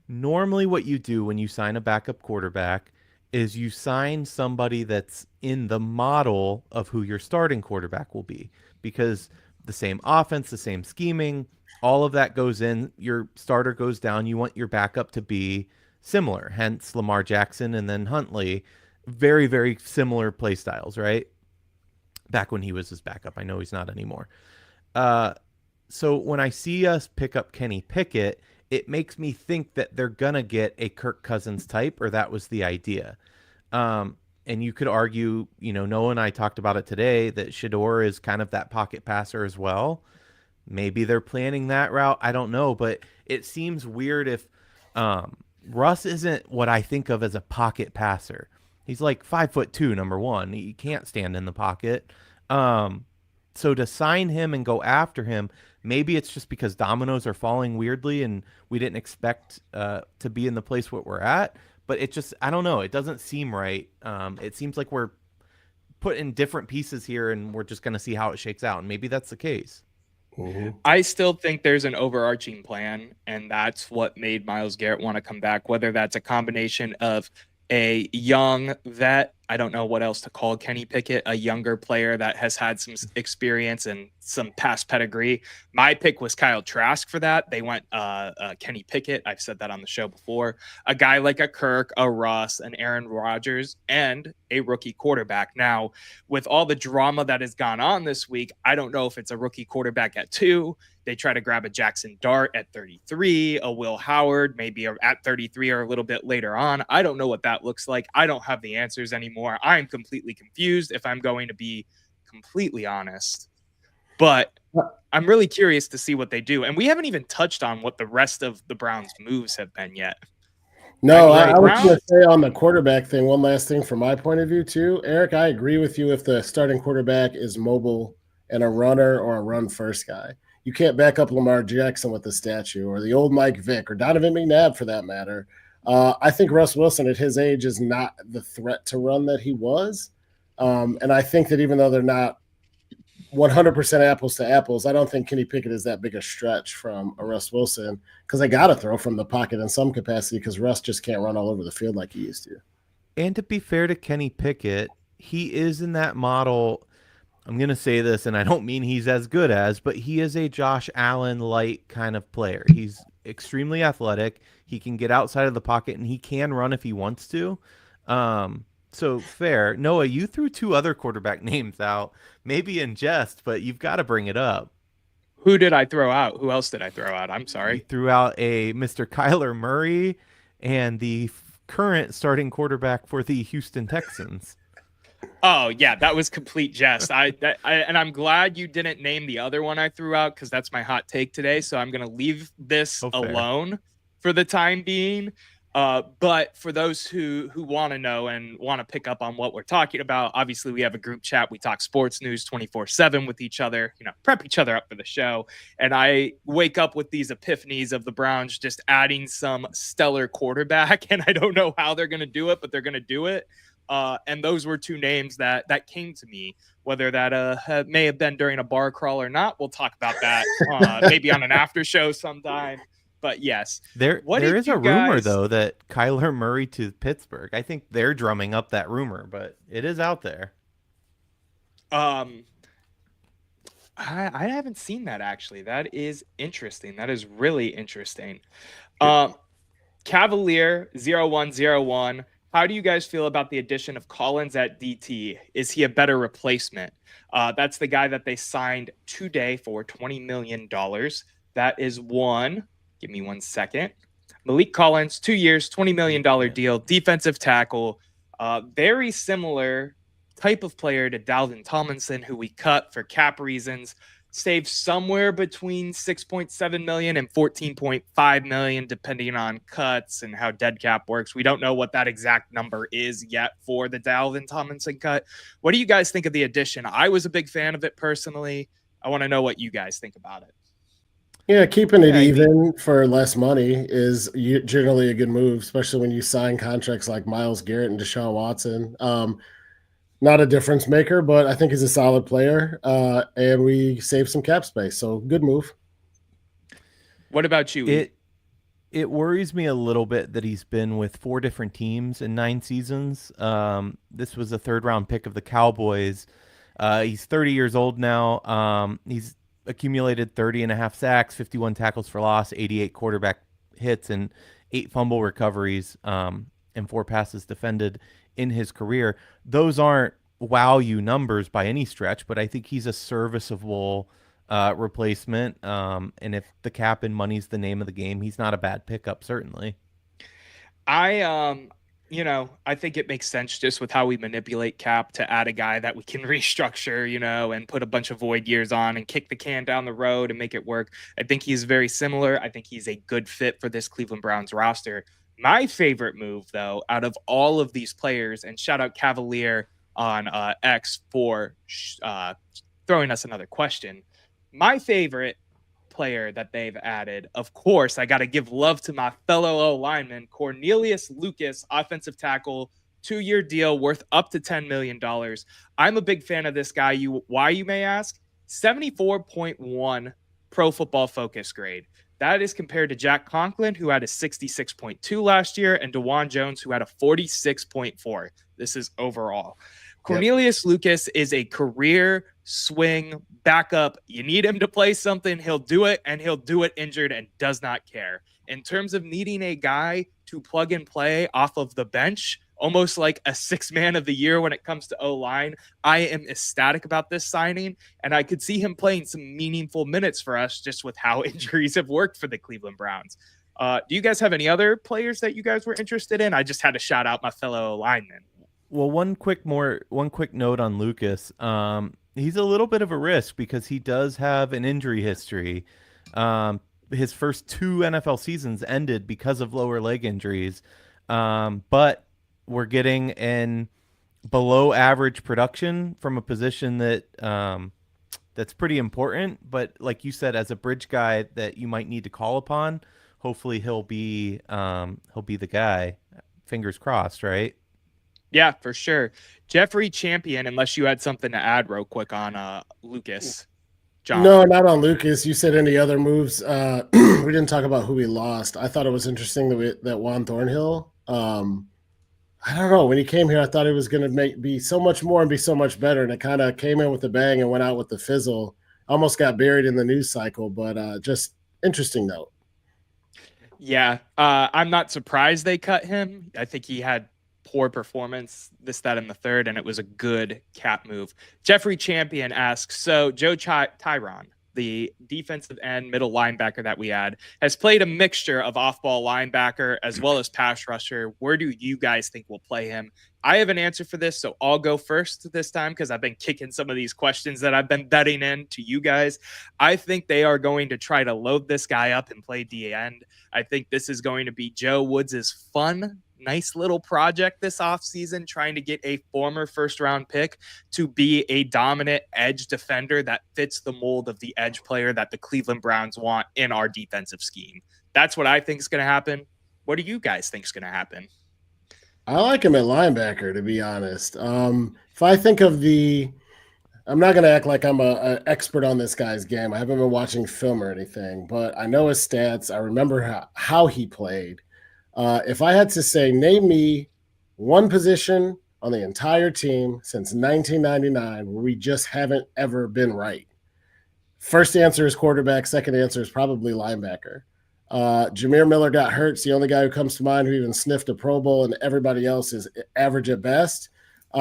Normally what you do when you sign a backup quarterback is you sign somebody that's in the model of who your starting quarterback will be, because the same offense, the same scheming, all of that goes in, your starter goes down, you want your backup to be similar, hence Lamar Jackson and then Huntley, very, very similar play styles, right? Back when he was his backup. I know he's not anymore. So when I see us pick up Kenny Pickett, it makes me think that they're going to get a Kirk Cousins type, or that was the idea. And you could argue, Noah and I talked about it today, that Shedeur is kind of that pocket passer as well. Maybe they're planning that route. I don't know, but it seems weird if Russ isn't what I think of as a pocket passer. He's like 5'2", number one. He can't stand in the pocket. So to sign him and go after him, maybe it's just because dominoes are falling weirdly and we didn't expect to be in the place where we're at. but I don't know. It doesn't seem right. It seems like we're putting different pieces here, and we're just going to see how it shakes out. And maybe that's the case. Mhm. I still think there's an overarching plan, and that's what made Myles Garrett want to come back, whether that's a combination of a young vet. I don't know what else to call Kenny Pickett, a younger player that has had some experience and some past pedigree. My pick was Kyle Trask for that. They went Kenny Pickett. I've said that on the show before. A guy like a Kirk, a Russ, an Aaron Rodgers, and a rookie quarterback. Now, with all the drama that has gone on this week, I don't know if it's a rookie quarterback at 2. They try to grab a Jackson Dart at 33, a Will Howard maybe at 33 or a little bit later on. I don't know what that looks like. I don't have the answers anymore. I'm completely confused if I'm going to be completely honest. But I'm really curious to see what they do. And we haven't even touched on what the rest of the Browns' moves have been yet. No, I was going to say on the quarterback thing, one last thing from my point of view, too. Eric, I agree with you if the starting quarterback is mobile and a runner or a run-first guy. You can't back up Lamar Jackson with the statue or the old Mike Vick or Donovan McNabb for that matter. I think Russ Wilson at his age is not the threat to run that he was. And I think that even though they're not 100% apples to apples, I don't think Kenny Pickett is that big a stretch from a Russ Wilson because they got to throw from the pocket in some capacity because Russ just can't run all over the field like he used to. And to be fair to Kenny Pickett, he is in that model. I'm going to say this, and I don't mean he's as good as, but he is a Josh Allen light kind of player. He's extremely athletic. He can get outside of the pocket, and he can run if he wants to. So fair. Noah, you threw 2 other quarterback names out, maybe in jest, but you've got to bring it up. Who did I throw out? Who else did I throw out? I'm sorry. You threw out a Mr. Kyler Murray and the current starting quarterback for the Houston Texans. Oh yeah, that was complete jest. And I'm glad you didn't name the other one I threw out because that's my hot take today. So I'm gonna leave this alone for the time being. But for those who want to know and want to pick up on what we're talking about, obviously we have a group chat. We talk sports news 24/7 with each other, prep each other up for the show. And I wake up with these epiphanies of the Browns just adding some stellar quarterback. And I don't know how they're going to do it, but they're going to do it. And those were 2 names that came to me. Whether that may have been during a bar crawl or not, we'll talk about that maybe on an after show sometime. But yes, there is a rumor though that Kyler Murray to Pittsburgh. I think they're drumming up that rumor, but it is out there. I haven't seen that actually. That is interesting. That is really interesting. Cavalier 0101. How do you guys feel about the addition of Collins at DT? Is he a better replacement? That's the guy that they signed today for $20 million. That is one. Give me 1 second. Malik Collins, 2 years, $20 million deal, defensive tackle. Very similar type of player to Dalvin Tomlinson, who we cut for cap reasons. Saved somewhere between $6.7 million and $14.5 million, depending on cuts and how dead cap works. We don't know what that exact number is yet for the Dalvin Tomlinson cut. What do you guys think of the addition? I was a big fan of it personally. I want to know what you guys think about it. Yeah, keeping it even for less money is generally a good move, especially when you sign contracts like Myles Garrett and Deshaun Watson. Not a difference maker, but I think he's a solid player, and we save some cap space. So good move. What about you? It worries me a little bit that he's been with 4 different teams in 9 seasons. This was a 3rd-round pick of the Cowboys. He's 30 years old now. He's accumulated 30.5 sacks, 51 tackles for loss, 88 quarterback hits, and 8 fumble recoveries, and 4 passes defended in his career. Those aren't wow you numbers by any stretch, but I think he's a serviceable replacement. And if the cap and money's the name of the game, he's not a bad pickup, certainly. I think it makes sense just with how we manipulate cap to add a guy that we can restructure, and put a bunch of void years on and kick the can down the road and make it work. I think he's very similar. I think he's a good fit for this Cleveland Browns roster. My favorite move, though, out of all of these players, and shout out Cavalier on X for throwing us another question. My favorite player that they've added, of course, I got to give love to my fellow O lineman, Cornelius Lucas, offensive tackle, 2-year deal worth up to $10 million. I'm a big fan of this guy. Why, you may ask? 74.1 Pro Football Focus grade. That is compared to Jack Conklin, who had a 66.2 last year, and DeJuan Jones, who had a 46.4. This is overall. Cornelius Lucas is a career swing backup. You need him to play something, he'll do it, and he'll do it injured and does not care. In terms of needing a guy to plug and play off of the bench, almost like a 6th man of the year when it comes to O-line, I am ecstatic about this signing, and I could see him playing some meaningful minutes for us just with how injuries have worked for the Cleveland Browns. Do you guys have any other players that you guys were interested in? I just had to shout out my fellow linemen. Well, one quick note on Lucas. He's a little bit of a risk because he does have an injury history. His first 2 NFL seasons ended because of lower leg injuries. But we're getting an below average production from a position that that's pretty important. But like you said, as a bridge guy that you might need to call upon, hopefully he'll be the guy. Fingers crossed, right? Yeah, for sure. Jeffrey Champion, unless you had something to add real quick on Lucas. John. No, not on Lucas. You said any other moves. We didn't talk about who we lost. I thought it was interesting that Juan Thornhill. I don't know. When he came here, I thought he was going to be so much more and be so much better. And it kind of came in with a bang and went out with the fizzle. Almost got buried in the news cycle, but just interesting note. Yeah, I'm not surprised they cut him. I think he had poor performance, this, that, and the third, and it was a good cap move. Jeffrey Champion asks, so Joe Tyron, the defensive end middle linebacker that we had, has played a mixture of off-ball linebacker as well as pass rusher. Where do you guys think we'll play him? I have an answer for this, so I'll go first this time because I've been kicking some of these questions that I've been betting in to you guys. I think they are going to try to load this guy up and play D end. I think this is going to be Joe Woods' fun, nice little project this offseason, trying to get a former first-round pick to be a dominant edge defender that fits the mold of the edge player that the Cleveland Browns want in our defensive scheme. That's what I think is going to happen. What do you guys think is going to happen? I like him at linebacker, to be honest. If I think of I'm not going to act like I'm an expert on this guy's game. I haven't been watching film or anything, but I know his stats. I remember how he played. If I had to say, name me one position on the entire team since 1999 where we just haven't ever been right. First answer is quarterback. Second answer is probably linebacker. Jameer Miller got hurt. It's the only guy who comes to mind who even sniffed a Pro Bowl, and everybody else is average at best. We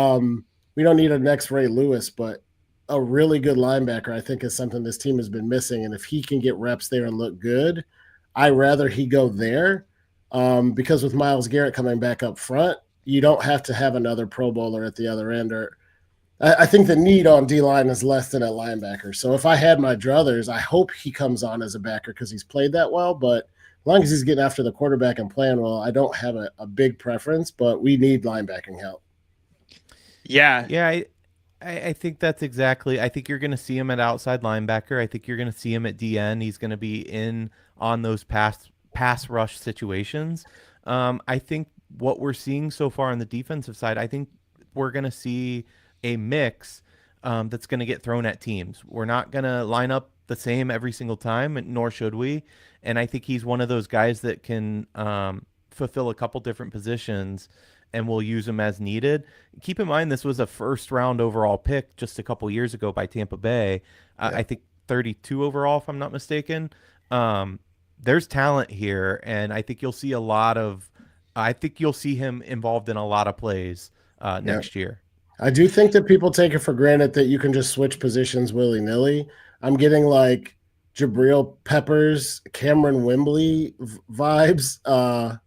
don't need a next Ray Lewis, but a really good linebacker, I think, is something this team has been missing. And if he can get reps there and look good, I'd rather he go there. Because with Myles Garrett coming back up front, you don't have to have another Pro Bowler at the other end. Or I think the need on D-line is less than at linebacker. So if I had my druthers, I hope he comes on as a backer because he's played that well. But as long as he's getting after the quarterback and playing well, I don't have a big preference, but we need linebacking help. Yeah. I think that's exactly. I think you're going to see him at outside linebacker. I think you're going to see him at DN. He's going to be in on those pass rush situations. I think what we're seeing so far on the defensive side, I think we're going to see a mix that's going to get thrown at teams. We're not going to line up the same every single time, nor should we. And I think he's one of those guys that can fulfill a couple different positions, and we'll use him as needed. Keep in mind, this was a first-round overall pick just a couple years ago by Tampa Bay. I think 32 overall, if I'm not mistaken. There's talent here, and I think you'll see you'll see him involved in a lot of plays next year. I do think that people take it for granted that you can just switch positions willy-nilly. I'm getting like Jabril Peppers, Cameron Wembley vibes,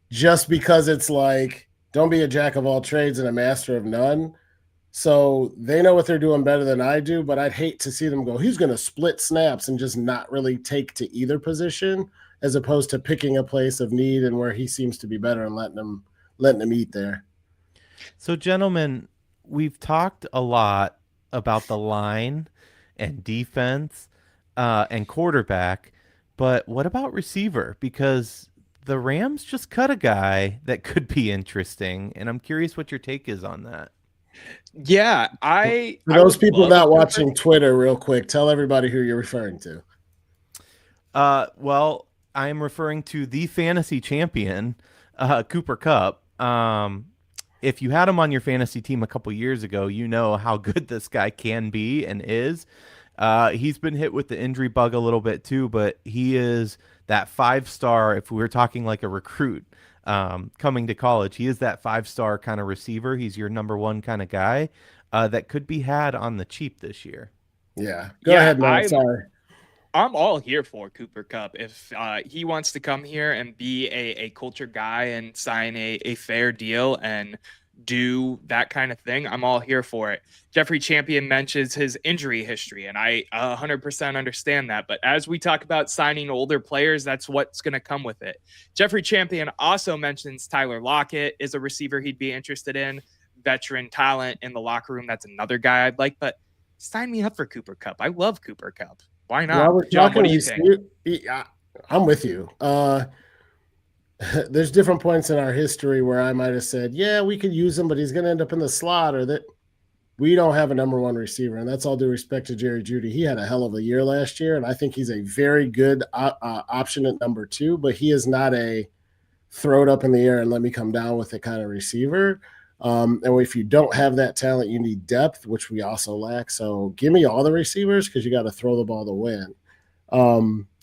just because it's like, don't be a jack of all trades and a master of none. So they know what they're doing better than I do, but I'd hate to see them go, he's going to split snaps and just not really take to either position, as opposed to picking a place of need and where he seems to be better and letting him eat there. So, gentlemen, we've talked a lot about the line and defense. and quarterback. But what about receiver? Because the Rams just cut a guy that could be interesting, and I'm curious what your take is on that. Yeah, For I those would people love a not Cooper. watching Twitter, real quick, tell everybody who you're referring to. Well, I am referring to the fantasy champion, Cooper Cup. If you had him on your fantasy team a couple years ago, you know how good this guy can be and is. He's been hit with the injury bug a little bit too, but he is that 5-star. If we were talking like a recruit coming to college, he is that 5-star kind of receiver. He's your number one kind of guy that could be had on the cheap this year. Yeah. Go ahead, Matt. Sorry. I'm all here for Cooper Cup. If he wants to come here and be a culture guy and sign a fair deal and do that kind of thing, I'm all here for it. Jeffrey Champion mentions his injury history, and I 100% understand that. But as we talk about signing older players, that's what's going to come with it. Jeffrey Champion also mentions Tyler Lockett is a receiver he'd be interested in. Veteran talent in the locker room, that's another guy I'd like. But sign me up for Cooper Cup. I love Cooper Cup. Why not? While we're John, talking what do you think? I'm with you. There's different points in our history where I might have said, yeah, we could use him, but he's going to end up in the slot, or that we don't have a number one receiver. And that's all due respect to Jerry Jeudy. He had a hell of a year last year, and I think he's a very good option at number 2, but he is not a throw it up in the air and let me come down with it kind of receiver. And if you don't have that talent, you need depth, which we also lack. So give me all the receivers because you got to throw the ball to win.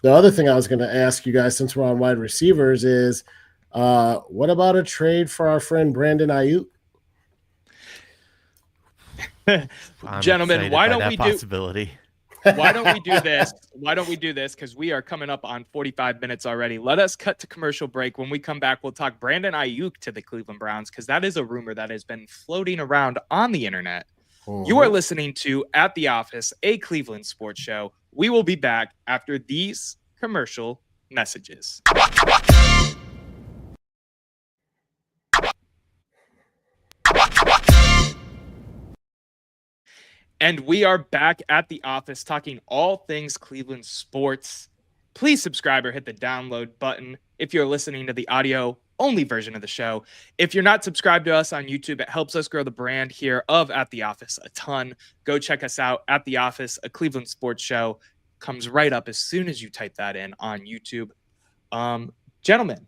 The other thing I was going to ask you guys, since we're on wide receivers, is what about a trade for our friend Brandon Ayuk? Gentlemen, why don't we possibility? Why don't we do this? Why don't we do this? Because we are coming up on 45 minutes already. Let us cut to commercial break. When we come back, we'll talk Brandon Ayuk to the Cleveland Browns, because that is a rumor that has been floating around on the internet. You are listening to At the Office, a Cleveland sports show. We will be back after these commercial messages. And we are back at the office talking all things Cleveland sports. Please subscribe or hit the download button if you're listening to the audio only version of the show. If you're not subscribed to us on YouTube, it helps us grow the brand here of At the Office a ton. Go check us out. At the Office, a Cleveland sports show, comes right up as soon as you type that in on YouTube. Gentlemen,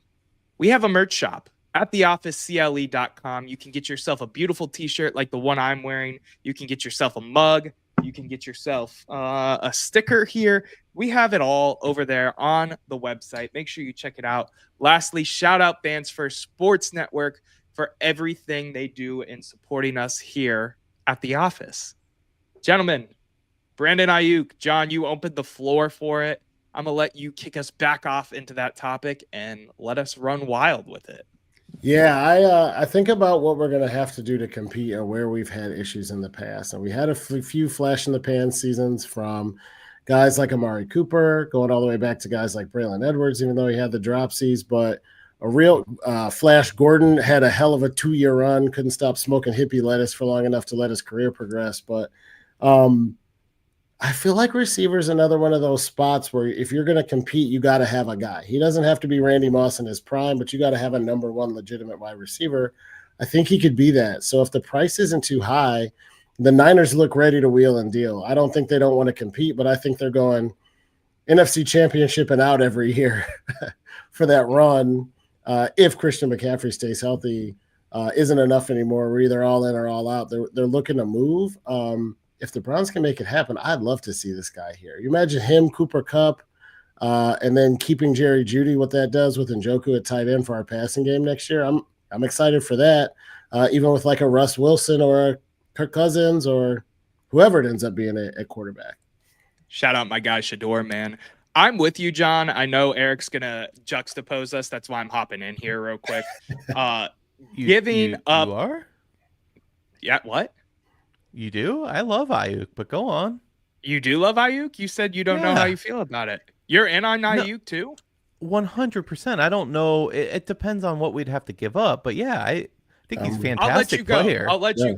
we have a merch shop at theofficecle.com. You can get yourself a beautiful t-shirt like the one I'm wearing. You can get yourself a mug. You can get yourself a sticker here. We have it all over there on the website. Make sure you check it out. Lastly, shout out Fans First Sports Network for everything they do in supporting us here at the office. Gentlemen, Brandon Ayuk, John, you opened the floor for it. I'm going to let you kick us back off into that topic and let us run wild with it. Yeah, I think about what we're going to have to do to compete and where we've had issues in the past. And we had a few flash in the pan seasons from guys like Amari Cooper, going all the way back to guys like Braylon Edwards, even though he had the dropsies. But a real Flash Gordon had a hell of a 2-year run, couldn't stop smoking hippie lettuce for long enough to let his career progress. But I feel like receiver is another one of those spots where if you're going to compete, you got to have a guy. He doesn't have to be Randy Moss in his prime, but you got to have a number one legitimate wide receiver. I think he could be that. So if the price isn't too high, the Niners look ready to wheel and deal. I don't think they don't want to compete, but I think they're going NFC Championship and out every year for that run. If Christian McCaffrey stays healthy, isn't enough anymore. We're either all in or all out. They're looking to move. If the Browns can make it happen, I'd love to see this guy here. You imagine him, Cooper Kupp, and then keeping Jerry Jeudy, what that does with Njoku at tight end for our passing game next year. I'm excited for that, even with like a Russ Wilson or a Kirk Cousins or whoever it ends up being at quarterback. Shout out my guy Shador, man. I'm with you, John. I know Eric's going to juxtapose us. That's why I'm hopping in here real quick. You are? Yeah, what? You do? I love Ayuk, but go on. You do love Ayuk? You said you don't know how you feel about it. You're in on Ayuk too? 100%. I don't know. It depends on what we'd have to give up, but yeah, I think he's a fantastic player. I'll let you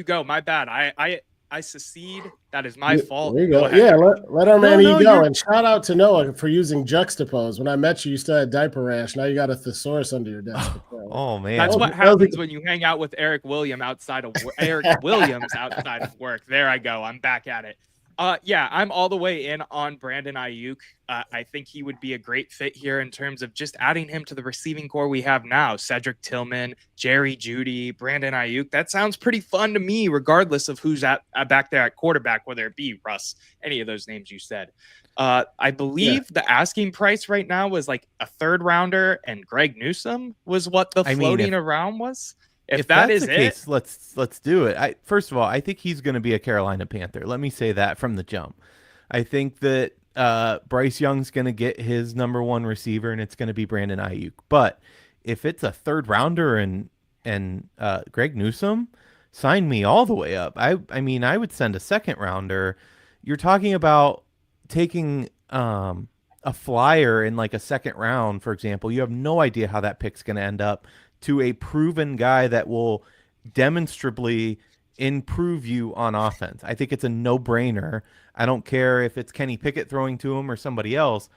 go. My bad. I secede. That is my fault. There you Go go. ahead. Yeah, let our man No, E go. you're And shout out to Noah for using juxtapose. When I met you still had diaper rash. Now you got a thesaurus under your desk. oh man. That's what That was happens when you hang out with Eric Williams outside of work. There I go. I'm back at it. Yeah, I'm all the way in on Brandon Ayuk. I think he would be a great fit here in terms of just adding him to the receiving core we have now. Cedric Tillman, Jerry Jeudy, Brandon Ayuk. That sounds pretty fun to me, regardless of who's back there at quarterback, whether it be Russ, any of those names you said. I believe the asking price right now was like a third rounder, and Greg Newsome was what the floating around was. If that that's is the case, let's do it. First of all, I think he's going to be a Carolina Panther. Let me say that from the jump. I think that Bryce Young's going to get his number one receiver, and it's going to be Brandon Ayuk. But if it's a third rounder and Greg Newsome, sign me all the way up. I mean, I would send a second rounder. You're talking about taking a flyer in like a second round, for example. You have no idea how that pick's going to end up, to a proven guy that will demonstrably improve you on offense. I think it's a no-brainer. I don't care if it's Kenny Pickett throwing to him or somebody else.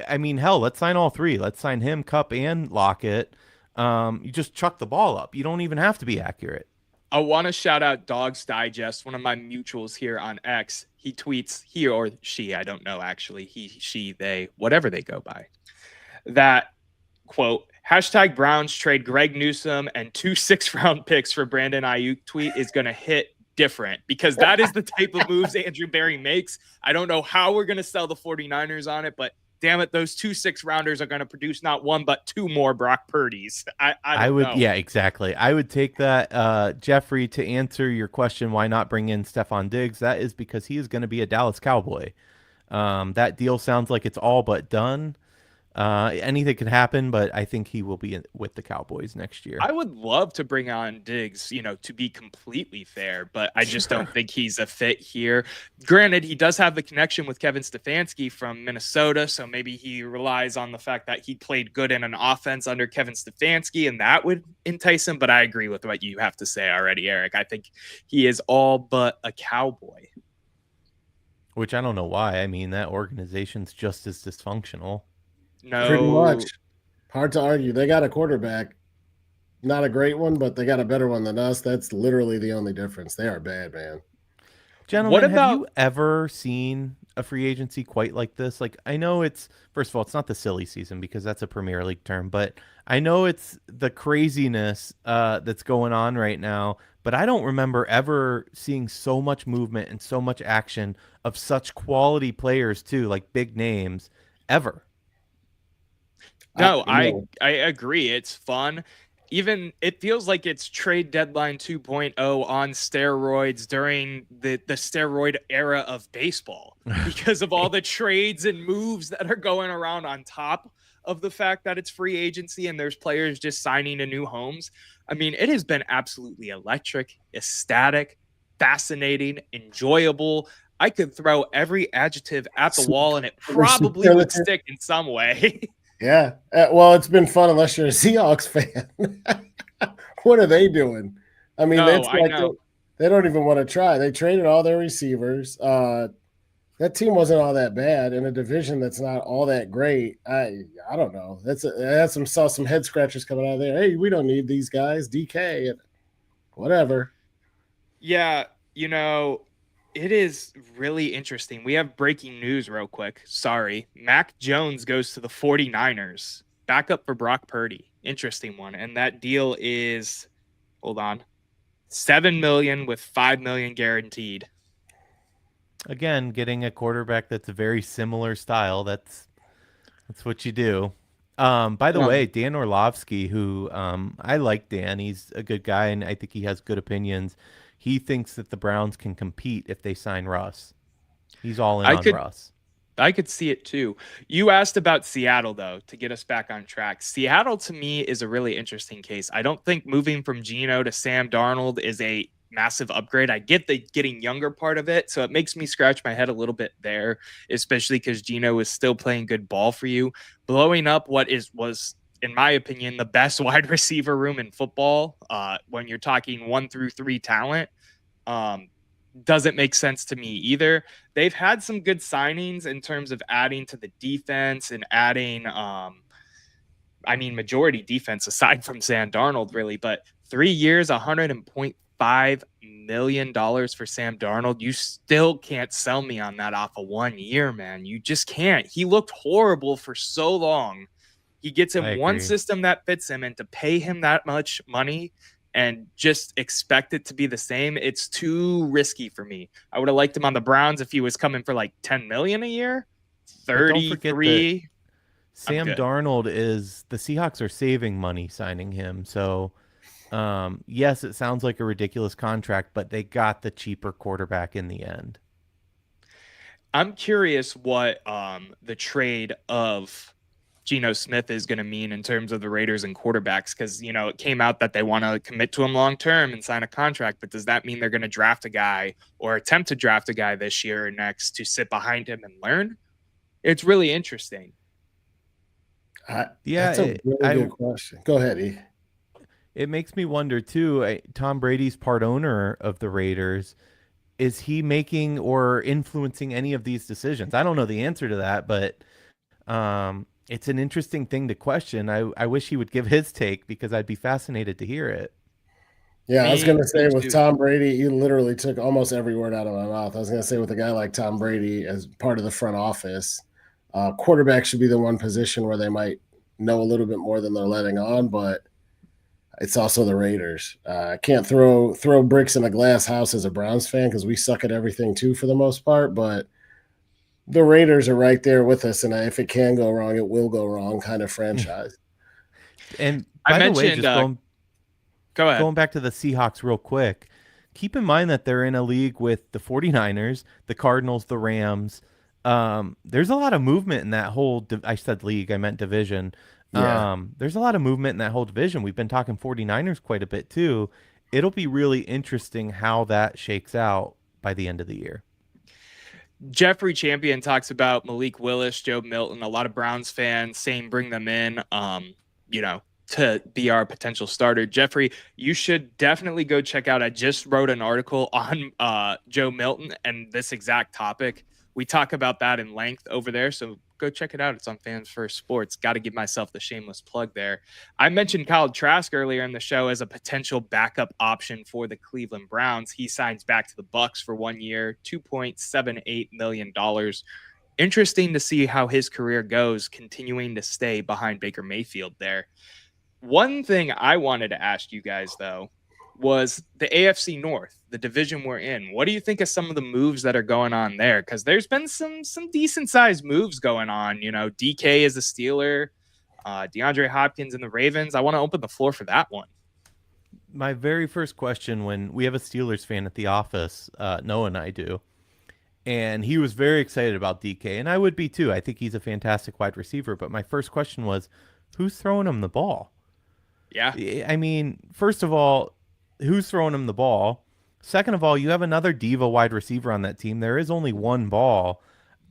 I mean, hell, let's sign all three. Let's sign him, Kupp, and Lockett. You just chuck the ball up. You don't even have to be accurate. I want to shout out Dogs Digest, one of my mutuals here on X. He tweets, he or she, I don't know actually, he, she, they, whatever they go by, that, quote, hashtag Browns trade Greg Newsome and 2 6th-round picks for Brandon Ayuk tweet is going to hit different, because that is the type of moves Andrew Berry makes. I don't know how we're going to sell the 49ers on it, but damn it, those 2 6th-rounders are going to produce not one, but 2 more Brock Purdy's. I would know. Yeah, exactly. I would take that. Jeffrey, to answer your question, why not bring in Stephon Diggs? That is because he is going to be a Dallas Cowboy. That deal sounds like it's all but done. Anything could happen, but I think he will be with the Cowboys next year. I would love to bring on Diggs, to be completely fair, but I just don't think he's a fit here. Granted, he does have the connection with Kevin Stefanski from Minnesota, so maybe he relies on the fact that he played good in an offense under Kevin Stefanski, and that would entice him. But I agree with what you have to say already, Eric. I think he is all but a Cowboy. Which I don't know why. I mean, that organization's just as dysfunctional. No, pretty much. Hard to argue. They got a quarterback, not a great one, but they got a better one than us. That's literally the only difference. They are bad, man. Gentlemen, have you ever seen a free agency quite like this? Like, I know it's, first of all, it's not the silly season because that's a Premier League term, but I know it's the craziness that's going on right now, but I don't remember ever seeing so much movement and so much action of such quality players too, like big names, ever. No, I agree. It's fun. Even it feels like it's trade deadline 2.0 on steroids during the steroid era of baseball, because of all the trades and moves that are going around on top of the fact that it's free agency and there's players just signing to new homes. I mean, it has been absolutely electric, ecstatic, fascinating, enjoyable. I could throw every adjective at the wall and it probably would stick in some way. Yeah. Well, it's been fun unless you're a Seahawks fan. What are they doing? I mean, it's like they don't even want to try. They traded all their receivers. That team wasn't all that bad in a division that's not all that great. I don't know. Saw some head scratchers coming out of there. Hey, we don't need these guys. DK and whatever. Yeah, it is really interesting. We have breaking news real quick. Sorry. Mac Jones goes to the 49ers. Backup for Brock Purdy. Interesting one. And that deal is, hold on, $7 million with $5 million guaranteed. Again, getting a quarterback that's a very similar style. That's what you do. By the way, Dan Orlovsky, who I like Dan. He's a good guy, and I think he has good opinions. He thinks that the Browns can compete if they sign Russ. He's all in on Russ. I could see it too. You asked about Seattle, though, to get us back on track. Seattle, to me, is a really interesting case. I don't think moving from Geno to Sam Darnold is a massive upgrade. I get the getting younger part of it, so it makes me scratch my head a little bit there, especially because Geno is still playing good ball for you. Blowing up what was, in my opinion, the best wide receiver room in football when you're talking 1 through 3 talent. doesn't make sense to me either. They've had some good signings in terms of adding to the defense and adding, majority defense aside from Sam Darnold, really. But 3 years, $100.5 million for Sam Darnold. You still can't sell me on that off of 1 year, man. You just can't. He looked horrible for so long. He gets in one system that fits him, and to pay him that much money and just expect it to be the same, it's too risky for me. I would have liked him on the Browns if he was coming for like $10 million a year. 33. Sam Darnold is, the Seahawks are saving money signing him. So, yes, it sounds like a ridiculous contract, but they got the cheaper quarterback in the end. I'm curious what the trade of Geno Smith is going to mean in terms of the Raiders and quarterbacks, because, it came out that they want to commit to him long term and sign a contract. But does that mean they're going to draft a guy or attempt to draft a guy this year or next to sit behind him and learn? It's really interesting. That's a really good question. Go ahead, E. It makes me wonder, too. Tom Brady's part owner of the Raiders. Is he making or influencing any of these decisions? I don't know the answer to that, but it's an interesting thing to question. I wish he would give his take because I'd be fascinated to hear it. Yeah, I was going to say with Tom Brady, you literally took almost every word out of my mouth. I was going to say with a guy like Tom Brady as part of the front office, quarterback should be the one position where they might know a little bit more than they're letting on, but it's also the Raiders. I can't throw bricks in a glass house as a Browns fan because we suck at everything too for the most part, but the Raiders are right there with us, and if it can go wrong, it will go wrong kind of franchise. And by the way, just going back to the Seahawks real quick, keep in mind that they're in a league with the 49ers, the Cardinals, the Rams. There's a lot of movement in that whole I said league, I meant division. Yeah. There's a lot of movement in that whole division. We've been talking 49ers quite a bit too. It'll be really interesting how that shakes out by the end of the year. Jeffrey Champion talks about Malik Willis, Joe Milton, a lot of Browns fans saying bring them in, to be our potential starter. Jeffrey, you should definitely go check out. I just wrote an article on Joe Milton and this exact topic. We talk about that in length over there, so go check it out. It's on Fans First Sports. Got to give myself the shameless plug there. I mentioned Kyle Trask earlier in the show as a potential backup option for the Cleveland Browns. He signs back to the Bucs for 1 year, $2.78 million. Interesting to see how his career goes, continuing to stay behind Baker Mayfield there. One thing I wanted to ask you guys, though, was the AFC North, the division we're in. What do you think of some of the moves that are going on there? Because there's been some decent sized moves going on. DK is a Steeler, DeAndre Hopkins and the Ravens. I want to open the floor for that one. My very first question, when we have a Steelers fan at the office, Noah and I do, and he was very excited about DK, and I would be too. I think he's a fantastic wide receiver. But my first question was, who's throwing him the ball? Yeah. I mean, first of all, who's throwing him the ball? Second of all, you have another diva wide receiver on that team. There is only one ball.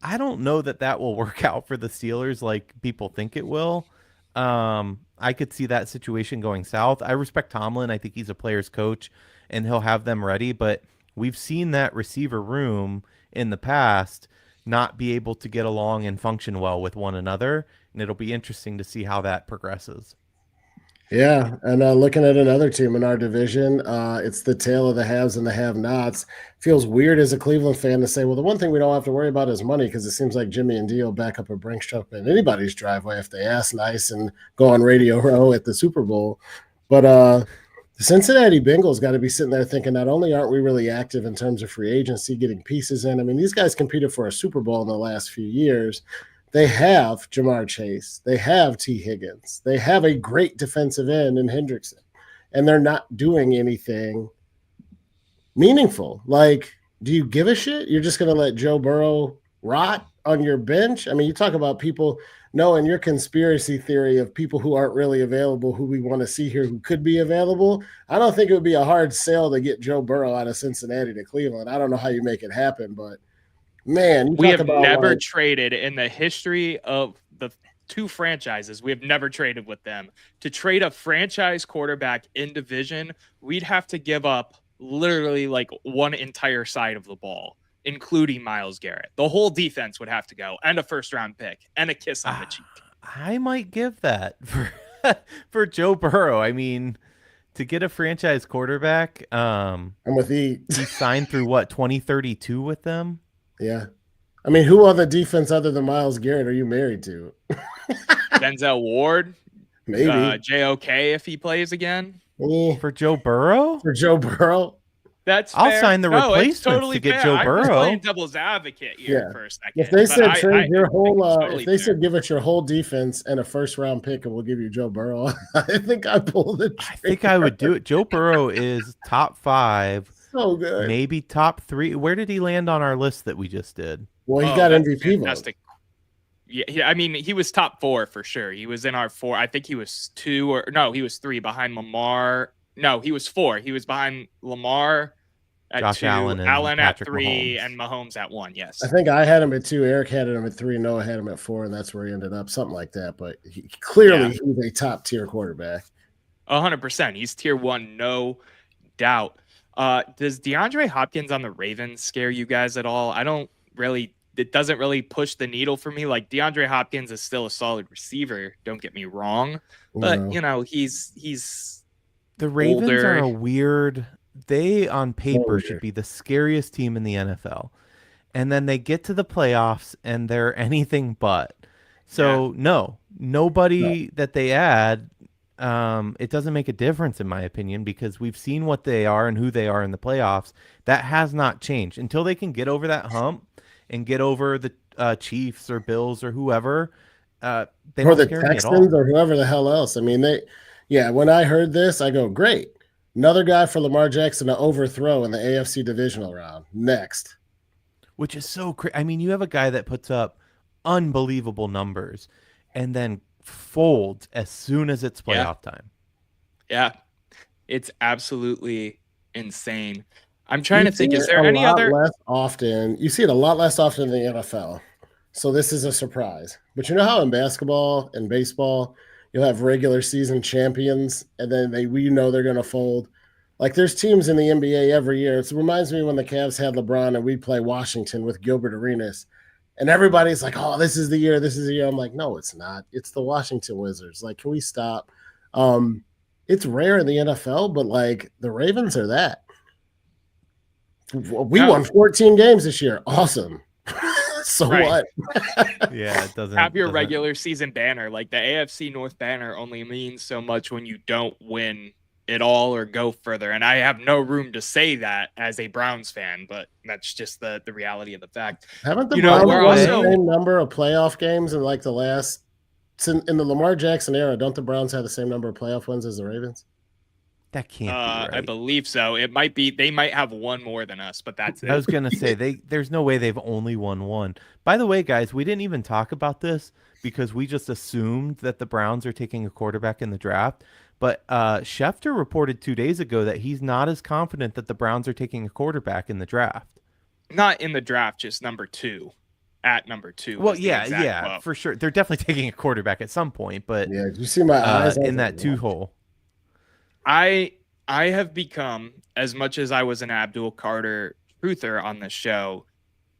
I don't know that will work out for the Steelers like people think it will. I could see that situation going south. I respect Tomlin. I think he's a player's coach, and he'll have them ready. But we've seen that receiver room in the past not be able to get along and function well with one another, and it'll be interesting to see how that progresses. Yeah, and looking at another team in our division, it's the tale of the haves and the have-nots. Feels weird as a Cleveland fan to say, well, the one thing we don't have to worry about is money, because it seems like Jimmy and Dio back up a Brinks truck in anybody's driveway if they ask nice and go on Radio Row at the Super Bowl. But the Cincinnati Bengals got to be sitting there thinking, not only aren't we really active in terms of free agency, getting pieces in. I mean, these guys competed for a Super Bowl in the last few years. They have Jamar Chase. They have T. Higgins. They have a great defensive end in Hendrickson. And they're not doing anything meaningful. Like, do you give a shit? You're just going to let Joe Burrow rot on your bench? I mean, you talk about people knowing your conspiracy theory of people who aren't really available, who we want to see here, who could be available. I don't think it would be a hard sell to get Joe Burrow out of Cincinnati to Cleveland. I don't know how you make it happen, but man, we have never traded in the history of the two franchises. We have never traded with them. To trade a franchise quarterback in division, we'd have to give up literally like one entire side of the ball, including Myles Garrett. The whole defense would have to go, and a first-round pick, and a kiss on the cheek. I might give that for Joe Burrow. I mean, to get a franchise quarterback, I'm with E. he signed through what, 2032 with them? Yeah. I mean, who on the defense other than Myles Garrett are you married to? Denzel Ward, Maybe. JOK if he plays again. For Joe Burrow? For Joe Burrow? That's I'll fair. sign the replacements totally to get fair. Joe I'm Burrow. just playing devil's advocate here for a second. If they said trade your whole, totally if they fair. said give us your whole defense and a first-round pick, and we'll give you Joe Burrow, I think I pull the trigger. I think I would do it. Joe Burrow is top 5, So good. maybe top 3. Where did he land on our list that we just did? Well, he got MVP fantastic. Yeah, I mean, he was top 4 for sure. He was in our 4. I think he was 2 or no, he was 3 behind Lamar. No, he was 4. He was behind Lamar at Josh 2, Allen at Patrick 3, Mahomes. and Mahomes at 1. Yes. I think I had him at 2. Eric had him at 3. Noah had him at 4, and that's where he ended up. Something like that. But clearly, he's a top-tier quarterback. 100%. He's tier 1, no doubt. Does DeAndre Hopkins on the Ravens scare you guys at all? It doesn't really push the needle for me. Like, DeAndre Hopkins is still a solid receiver. Don't get me wrong, but he's the Ravens older. are a weird. They on paper should be the scariest team in the NFL, and then they get to the playoffs and they're anything but. So nobody that they add. It doesn't make a difference in my opinion, because we've seen what they are and who they are in the playoffs. That has not changed until they can get over that hump and get over the Chiefs or Bills or whoever. They or don't the scare me at all. Texans or whoever the hell else. I mean, when I heard this, I go, great. Another guy for Lamar Jackson to overthrow in the AFC divisional round. Next. Which is so crazy. I mean, you have a guy that puts up unbelievable numbers and then folds as soon as it's playoff time. Yeah, it's absolutely insane. I'm trying to think, is there any other? Less often, you see it a lot less often in the NFL. So this is a surprise. But you know how in basketball and baseball, you'll have regular season champions, and then they're going to fold. Like there's teams in the NBA every year. It reminds me when the Cavs had LeBron and we'd play Washington with Gilbert Arenas. And everybody's like, oh, this is the year. This is the year. I'm like, no, it's not. It's the Washington Wizards. Like, can we stop? It's rare in the NFL, but like the Ravens are that. We won 14 games this year. Awesome. So what? Yeah, it doesn't have your regular season banner. Like the AFC North banner only means so much when you don't win it all or go further. And I have no room to say that as a Browns fan, but that's just the reality of the fact. Haven't the Browns won the same number of playoff games in like the last in the Lamar Jackson era? Don't the Browns have the same number of playoff wins as the Ravens? That can't be right. I believe so. It might be. They might have one more than us, but that's it. I was going to say, there's no way they've only won one. By the way, guys, we didn't even talk about this because we just assumed that the Browns are taking a quarterback in the draft. But Schefter reported 2 days ago that he's not as confident that the Browns are taking a quarterback in the draft. Not in the draft, just number 2. At number 2. Well, yeah, for sure. They're definitely taking a quarterback at some point. But yeah, did you see my eyes in that 2-hole? I have become, as much as I was an Abdul Carter truther on this show,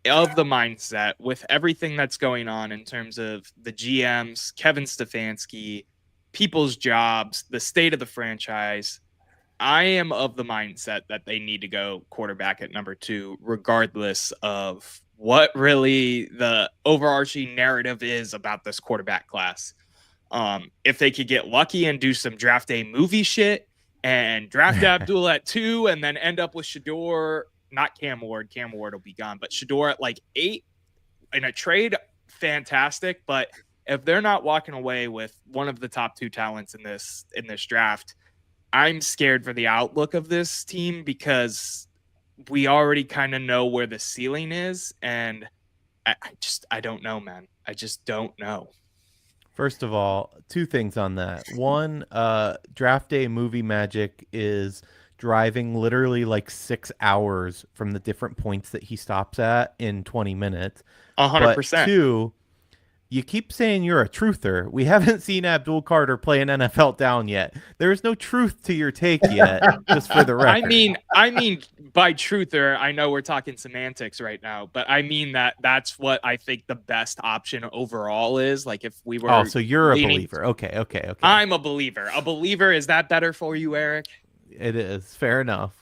of the mindset with everything that's going on in terms of the GMs, Kevin Stefanski, people's jobs, the state of the franchise. I am of the mindset that they need to go quarterback at number 2, regardless of what really the overarching narrative is about this quarterback class. If they could get lucky and do some draft day movie shit and draft Abdul at 2 and then end up with Shador, not Cam Ward will be gone, but Shador at like 8 in a trade, fantastic. But if they're not walking away with one of the top 2 talents in this draft, I'm scared for the outlook of this team because we already kind of know where the ceiling is. And I don't know, man. I just don't know. First of all, 2 things on that. One, draft day movie magic is driving literally like 6 hours from the different points that he stops at in 20 minutes. 100%. But 2, You keep saying you're a truther. We haven't seen Abdul Carter play an NFL down yet. There is no truth to your take yet, just for the record. I mean, by truther, I know we're talking semantics right now, but I mean that's what I think the best option overall is. Like if we were Oh, so you're leaning, a believer. Okay. I'm a believer. A believer, is that better for you, Eric? It is. Fair enough.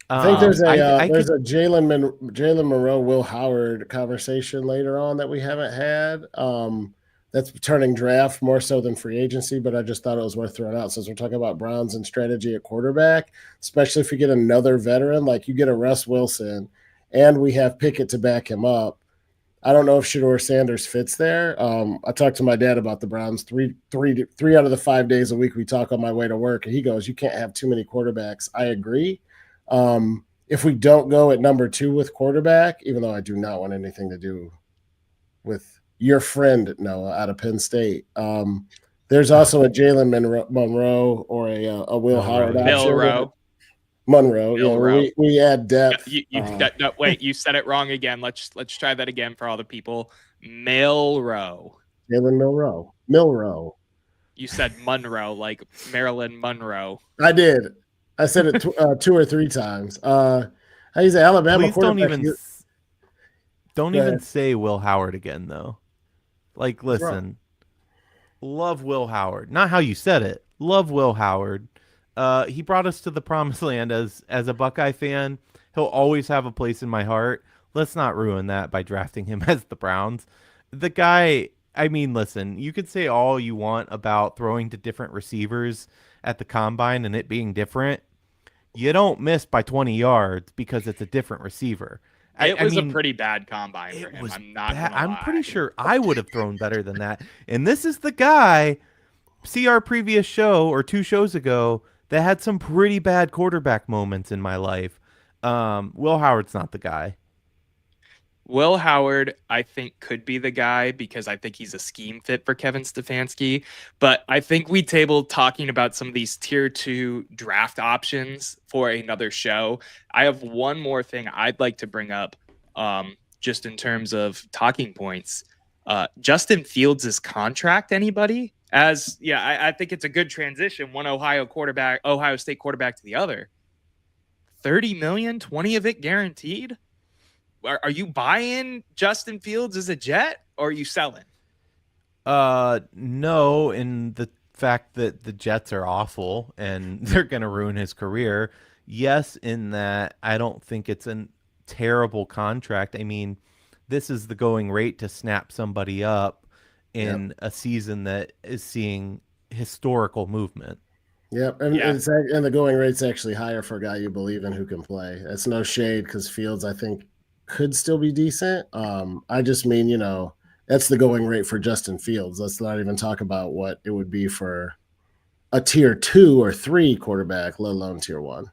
I think there's I there's could, a Jalen Monroe, Will Howard conversation later on that we haven't had. That's turning draft more so than free agency, but I just thought it was worth throwing out since we're talking about Browns and strategy at quarterback, especially if you get another veteran, like you get a Russ Wilson, and we have Pickett to back him up. I don't know if Shador Sanders fits there. I talked to my dad about the Browns three out of the 5 days a week we talk on my way to work, and he goes, "You can't have too many quarterbacks." I agree. If we don't go at number 2 with quarterback, even though I do not want anything to do with your friend Noah out of Penn State, there's also a Jalen Monroe or a Will Howard option. Monroe, we add depth. No, wait, you said it wrong again. Let's try that again for all the people. Milroe. Jalen Milroe. You said Monroe, like Marilyn Monroe. I did. I said it 2 or 3 times. How do you say Alabama? Please don't even say Will Howard again, though. Like, listen, love Will Howard. Not how you said it. Love Will Howard. He brought us to the promised land as a Buckeye fan. He'll always have a place in my heart. Let's not ruin that by drafting him as the Browns. The guy, I mean, listen, you could say all you want about throwing to different receivers at the combine and it being different. You don't miss by 20 yards because it's a different receiver. It was a pretty bad combine for him. I'm not gonna lie. I'm pretty sure I would have thrown better than that. And this is the guy, see our previous show or 2 shows ago, that had some pretty bad quarterback moments in my life. Will Howard's not the guy. Will Howard, I think, could be the guy because I think he's a scheme fit for Kevin Stefanski. But I think we tabled talking about some of these tier 2 draft options for another show. I have one more thing I'd like to bring up just in terms of talking points. Justin Fields' contract, anybody? I think it's a good transition. One Ohio State quarterback to the other. $30 million, 20 of it guaranteed. Are you buying Justin Fields as a Jet or are you selling? No, in the fact that the Jets are awful and they're going to ruin his career. Yes, in that I don't think it's a terrible contract. I mean, this is the going rate to snap somebody up in a season that is seeing historical movement. Yep, and the going rate's actually higher for a guy you believe in who can play. That's no shade because Fields, I think, could still be decent. I just mean, that's the going rate for Justin Fields. Let's not even talk about what it would be for a tier 2 or 3 quarterback, let alone tier 1.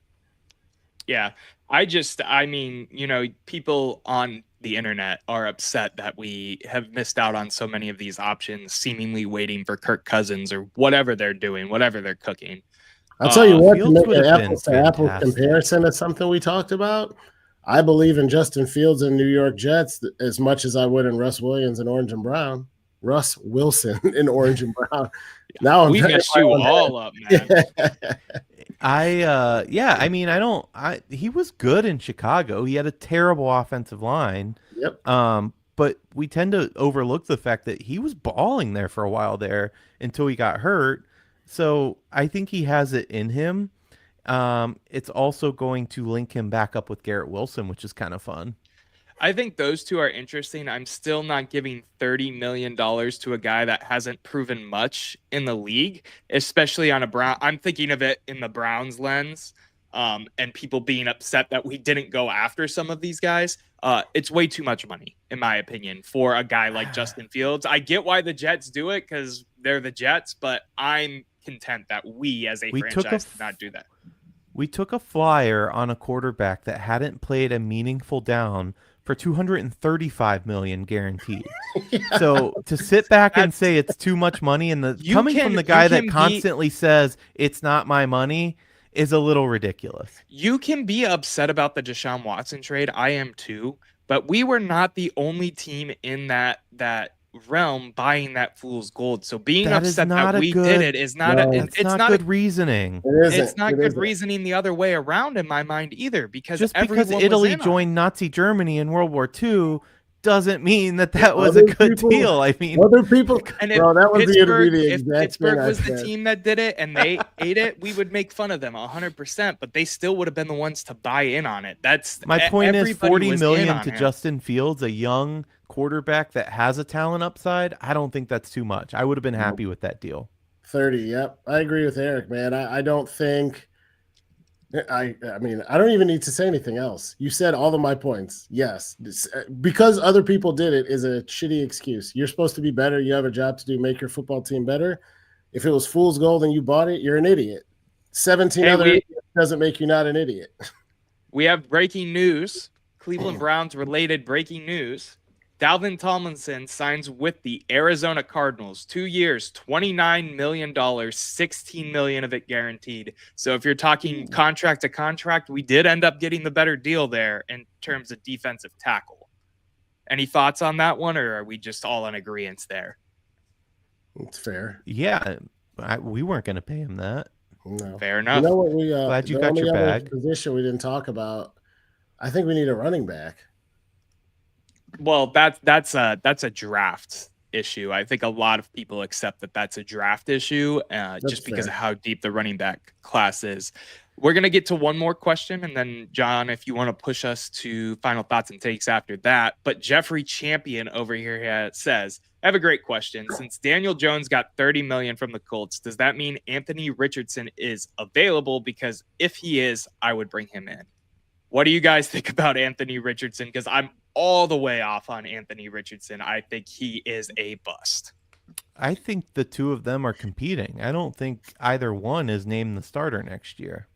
Yeah, I mean, people on the internet are upset that we have missed out on so many of these options, seemingly waiting for Kirk Cousins or whatever they're doing, whatever they're cooking. I'll tell you what, to make an apples to apples comparison of something we talked about, I believe in Justin Fields and New York Jets as much as I would in Russ Williams in orange and brown. Russ Wilson in orange and brown. Now we messed you all up, man. He was good in Chicago. He had a terrible offensive line. Yep. But we tend to overlook the fact that he was balling there for a while there until he got hurt. So I think he has it in him. It's also going to link him back up with Garrett Wilson, which is kind of fun. I think those two are interesting. I'm still not giving $30 million to a guy that hasn't proven much in the league, especially on a Brown. I'm thinking of it in the Browns lens, and people being upset that we didn't go after some of these guys. It's way too much money, in my opinion, for a guy like Justin Fields. I get why the Jets do it because they're the Jets, but I'm content that we as a franchise did not do that. We took a flyer on a quarterback that hadn't played a meaningful down for $235 million guaranteed. So to sit back and say it's too much money, and coming from the guy that constantly says it's not my money is a little ridiculous. You can be upset about the Deshaun Watson trade. I am too, but we were not the only team in that realm buying that fool's gold. So being That is upset not that a we good- did it is not No. it's That's not good a, reasoning. It isn't. it's not It good isn't. reasoning the other way around in my mind either, because Just everyone because was Italy in on it. joined Nazi Germany in World War II doesn't mean that was a Other good people- deal. I mean, Other people, And if bro, that was the Pittsburgh, the if exact Pittsburgh thing I was the said. team that did it and they ate it, we would make fun of them 100%. But they still would have been the ones to buy in on it. That's my point is everybody 40 was in million on to him. Justin Fields, a young quarterback that has a talent upside. I don't think that's too much. I would have been happy with that deal. 30. Yep. I agree with Eric, man. I don't think I mean, I don't even need to say anything else. You said all of my points. Yes. Because other people did it is a shitty excuse. You're supposed to be better. You have a job to do, make your football team better. If it was fool's gold and you bought it, you're an idiot. 17 other idiots doesn't make you not an idiot. We have breaking news. Cleveland Browns related breaking news. Dalvin Tomlinson signs with the Arizona Cardinals. 2 years, $29 million, $16 million of it guaranteed. So if you're talking contract to contract, we did end up getting the better deal there in terms of defensive tackle. Any thoughts on that one, or are we just all in agreement there? It's fair. Yeah, we weren't going to pay him that. No. Fair enough. You know what we Glad you the got only your other bag. position we didn't talk about. I think we need a running back. Well, that's a draft issue. I think a lot of people accept that that's a draft issue just because of fair. how deep the running back class is. We're going to get to one more question, and then, John, if you want to push us to final thoughts and takes after that. But Jeffrey Champion over here says, I have a great question. Since Daniel Jones got $30 million from the Colts, does that mean Anthony Richardson is available? Because if he is, I would bring him in. What do you guys think about Anthony Richardson? Because I'm all the way off on Anthony Richardson. I think he is a bust. I think the two of them are competing. I don't think either one is named the starter next year.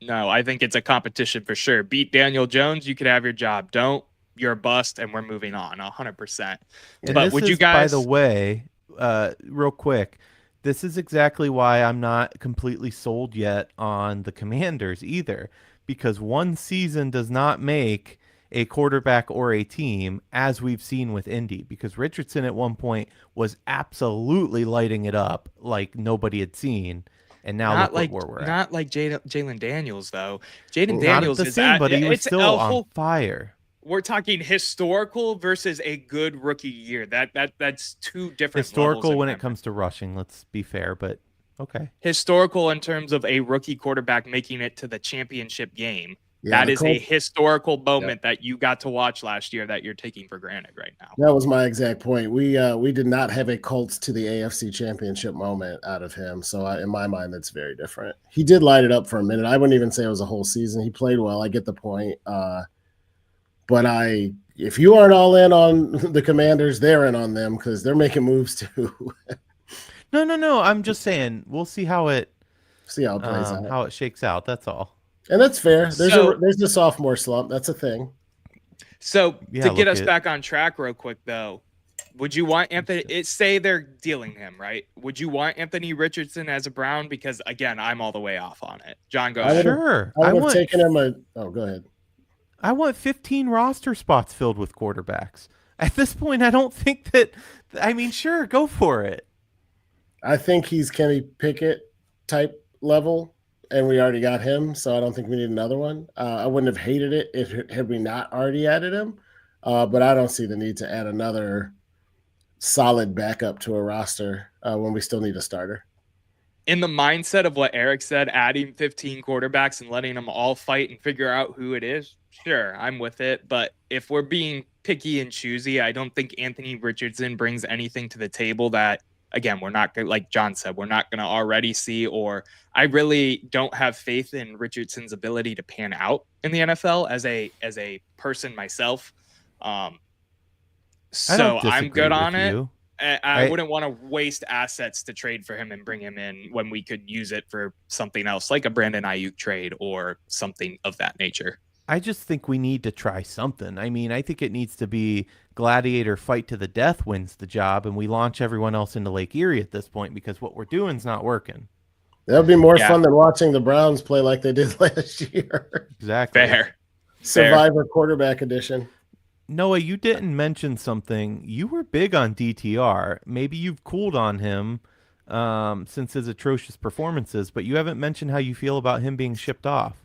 No, I think it's a competition for sure. Beat Daniel Jones, you could have your job. Don't, you're a bust, and we're moving on 100%. And but this would is, you guys, by the way, real quick, this is exactly why I'm not completely sold yet on the Commanders either, because one season does not make a quarterback or a team, as we've seen with Indy, because Richardson at one point was absolutely lighting it up like nobody had seen. And now not look like where we're at. not like Jalen Daniels though. Jaden Not Daniels at the is same, but he was it's still a on whole, fire. we're talking historical versus a good rookie year. That's two different Historical levels when in it comes to rushing, let's be fair, but okay. historical in terms of a rookie quarterback making it to the championship game. Yeah, that the is a Colts- historical moment that you got to watch last year that you're taking for granted right now. That was my exact point. We did not have a Colts to the AFC Championship moment out of him. So in my mind, that's very different. He did light it up for a minute. I wouldn't even say it was a whole season. He played well. I get the point. But if you aren't all in on the Commanders, they're in on them because they're making moves too. No. I'm just saying we'll see how it See how it plays out. how it shakes out. That's all. And that's fair. So- There's a sophomore slump. That's a thing. So Yeah, to get look us at- back on track real quick though, would you want Anthony, say they're dealing him, right? Would you want Anthony Richardson as a Brown? Because again, I'm all the way off on it. John, go I ahead. would've- Sure. I would have want taken him go ahead. I want 15 roster spots filled with quarterbacks. At this point, I don't think that. I mean, sure, go for it. I think he's Kenny Pickett type level, and we already got him, so I don't think we need another one. I wouldn't have hated it had we not already added him, but I don't see the need to add another solid backup to a roster when we still need a starter. In the mindset of what Erik said, adding 15 quarterbacks and letting them all fight and figure out who it is, sure, I'm with it. But if we're being picky and choosy, I don't think Anthony Richardson brings anything to the table that, again, we're not going, like John said, we're not going to already see, or I really don't have faith in Richardson's ability to pan out in the NFL as a person myself. So I'm good on it. I wouldn't want to waste assets to trade for him and bring him in when we could use it for something else, like a Brandon Ayuk trade or something of that nature. I just think we need to try something. I mean, I think it needs to be gladiator fight to the death wins the job, and we launch everyone else into Lake Erie at this point because what we're doing is not working. That would be more fun than watching the Browns play like they did last year. Exactly. Fair. Survivor quarterback edition. Noah, you didn't mention something. You were big on DTR. Maybe you've cooled on him since his atrocious performances, but you haven't mentioned how you feel about him being shipped off.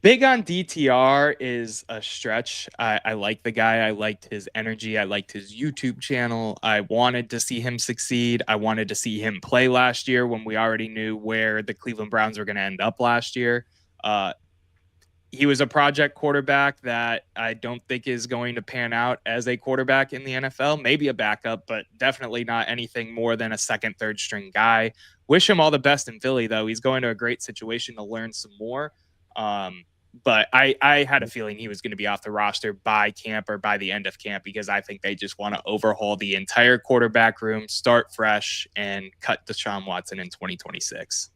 Big on DTR is a stretch. I like the guy. I liked his energy. I liked his YouTube channel. I wanted to see him succeed. I wanted to see him play last year when we already knew where the Cleveland Browns were going to end up last year. He was a project quarterback that I don't think is going to pan out as a quarterback in the NFL. Maybe a backup, but definitely not anything more than a second, third string guy. Wish him all the best in Philly, though. He's going to a great situation to learn some more. But I had a feeling he was going to be off the roster by camp or by the end of camp because I think they just want to overhaul the entire quarterback room, start fresh, and cut Deshaun Watson in 2026.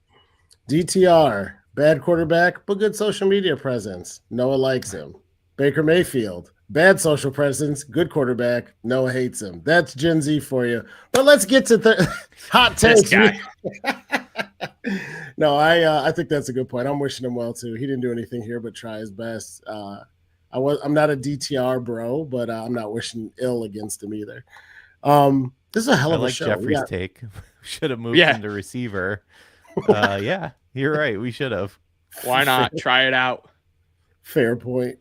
DTR, bad quarterback, but good social media presence. Noah likes him. Baker Mayfield, bad social presence, good quarterback. Noah hates him. That's Gen Z for you. But let's get to hot takes. No, I think that's a good point. I'm wishing him well too. He didn't do anything here but try his best. I'm not a DTR bro, but I'm not wishing ill against him either. This is a hell of a show. Jeffrey's take. Should have moved him to receiver. Yeah, you're right. We should have. Why not? Try it out. Fair point.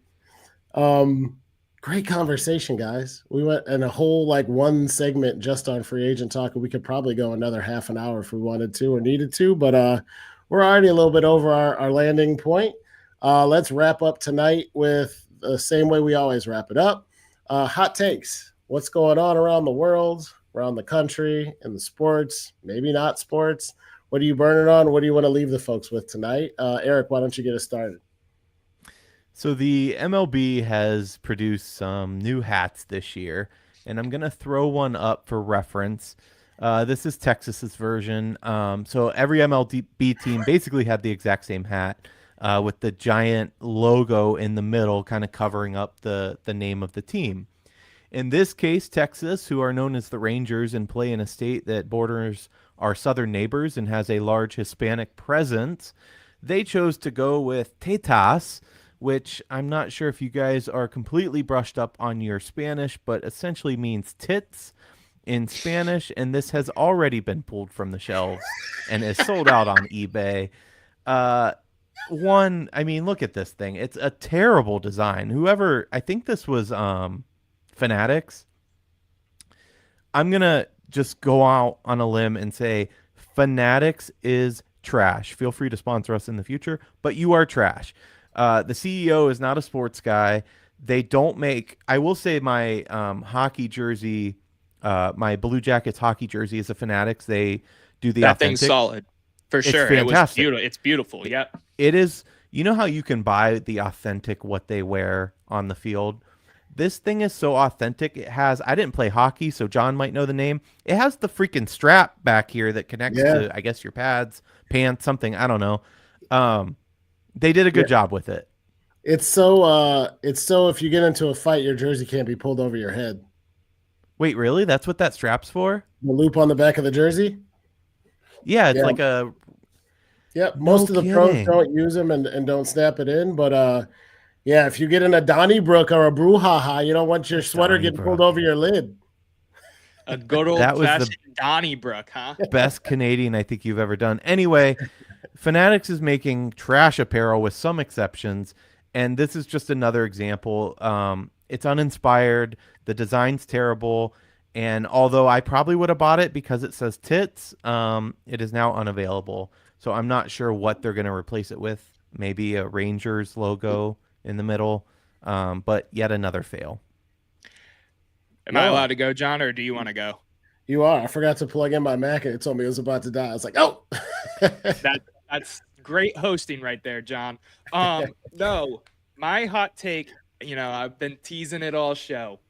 Great conversation, guys. We went in a whole one segment just on free agent talk. We could probably go another half an hour if we wanted to or needed to, but we're already a little bit over our landing point. Let's wrap up tonight with the same way we always wrap it up. Hot takes. What's going on around the world, around the country, in the sports, maybe not sports? What are you burning on? What do you want to leave the folks with tonight? Erik, why don't you get us started? So the MLB has produced some new hats this year, and I'm going to throw one up for reference. This is Texas's version. So every MLB team basically had the exact same hat with the giant logo in the middle kind of covering up the name of the team. In this case, Texas, who are known as the Rangers and play in a state that borders our southern neighbors and has a large Hispanic presence, they chose to go with Tetas, which I'm not sure if you guys are completely brushed up on your Spanish, but essentially means tits in Spanish, and this has already been pulled from the shelves and is sold out on eBay. Look at this thing. It's a terrible design. I think this was Fanatics. I'm going to just go out on a limb and say Fanatics is trash. Feel free to sponsor us in the future, but you are trash. The CEO is not a sports guy. They don't make, I will say my hockey jersey, my Blue Jackets hockey jersey is a Fanatics. They do the authentic. Thing's solid. For sure. Fantastic. It was beautiful. It's beautiful. Yep. It is. You know how you can buy the authentic what they wear on the field? This thing is so authentic. It has, I didn't play hockey, so John might know the name. It has the freaking strap back here that connects to, I guess, your pads, pants, something. I don't know. They did a good job with it. It's so if you get into a fight, your jersey can't be pulled over your head. Wait, really? That's what that strap's for? The loop on the back of the jersey? Yeah, it's like a... Yeah, most of the pros don't use them and don't snap it in, but if you get in a Donnybrook or a brouhaha, you don't want your sweater getting pulled over your lid. A good old-fashioned Donnybrook, huh? Best Canadian I think you've ever done. Anyway, Fanatics is making trash apparel with some exceptions, and this is just another example. It's uninspired. The design's terrible, and although I probably would have bought it because it says tits, it is now unavailable. So I'm not sure what they're going to replace it with. Maybe a Rangers logo in the middle, but yet another fail. Am I allowed to go, John, or do you want to go? You are. I forgot to plug in my Mac, and it told me it was about to die. I was like, oh. That's great hosting right there, John. No, my hot take, I've been teasing it all show.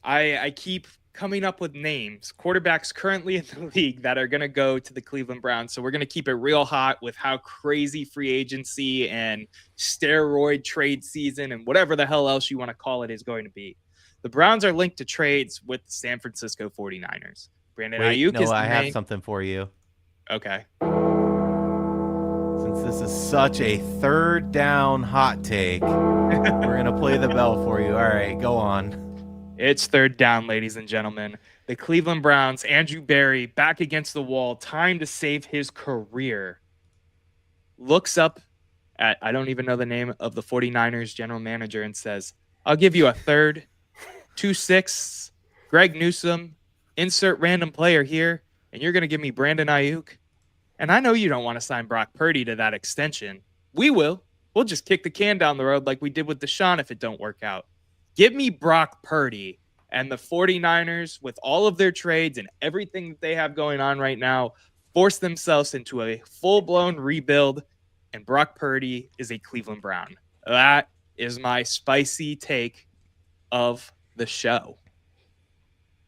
I keep coming up with names, quarterbacks currently in the league that are going to go to the Cleveland Browns. So we're going to keep it real hot with how crazy free agency and steroid trade season and whatever the hell else you want to call it is going to be. The Browns are linked to trades with the San Francisco 49ers. Brandon Ayuk is the I have something for you. Okay. Since this is such a third down hot take, we're going to play the bell for you. All right, go on. It's third down, ladies and gentlemen. The Cleveland Browns, Andrew Berry, back against the wall, time to save his career. Looks up at, I don't even know the name of the 49ers general manager, and says, I'll give you a third, 2/6, Greg Newsome, insert random player here, and you're going to give me Brandon Ayuk. And I know you don't want to sign Brock Purdy to that extension. We will. We'll just kick the can down the road like we did with Deshaun if it don't work out. Give me Brock Purdy. And the 49ers, with all of their trades and everything that they have going on right now, force themselves into a full-blown rebuild, and Brock Purdy is a Cleveland Brown. That is my spicy take of the show.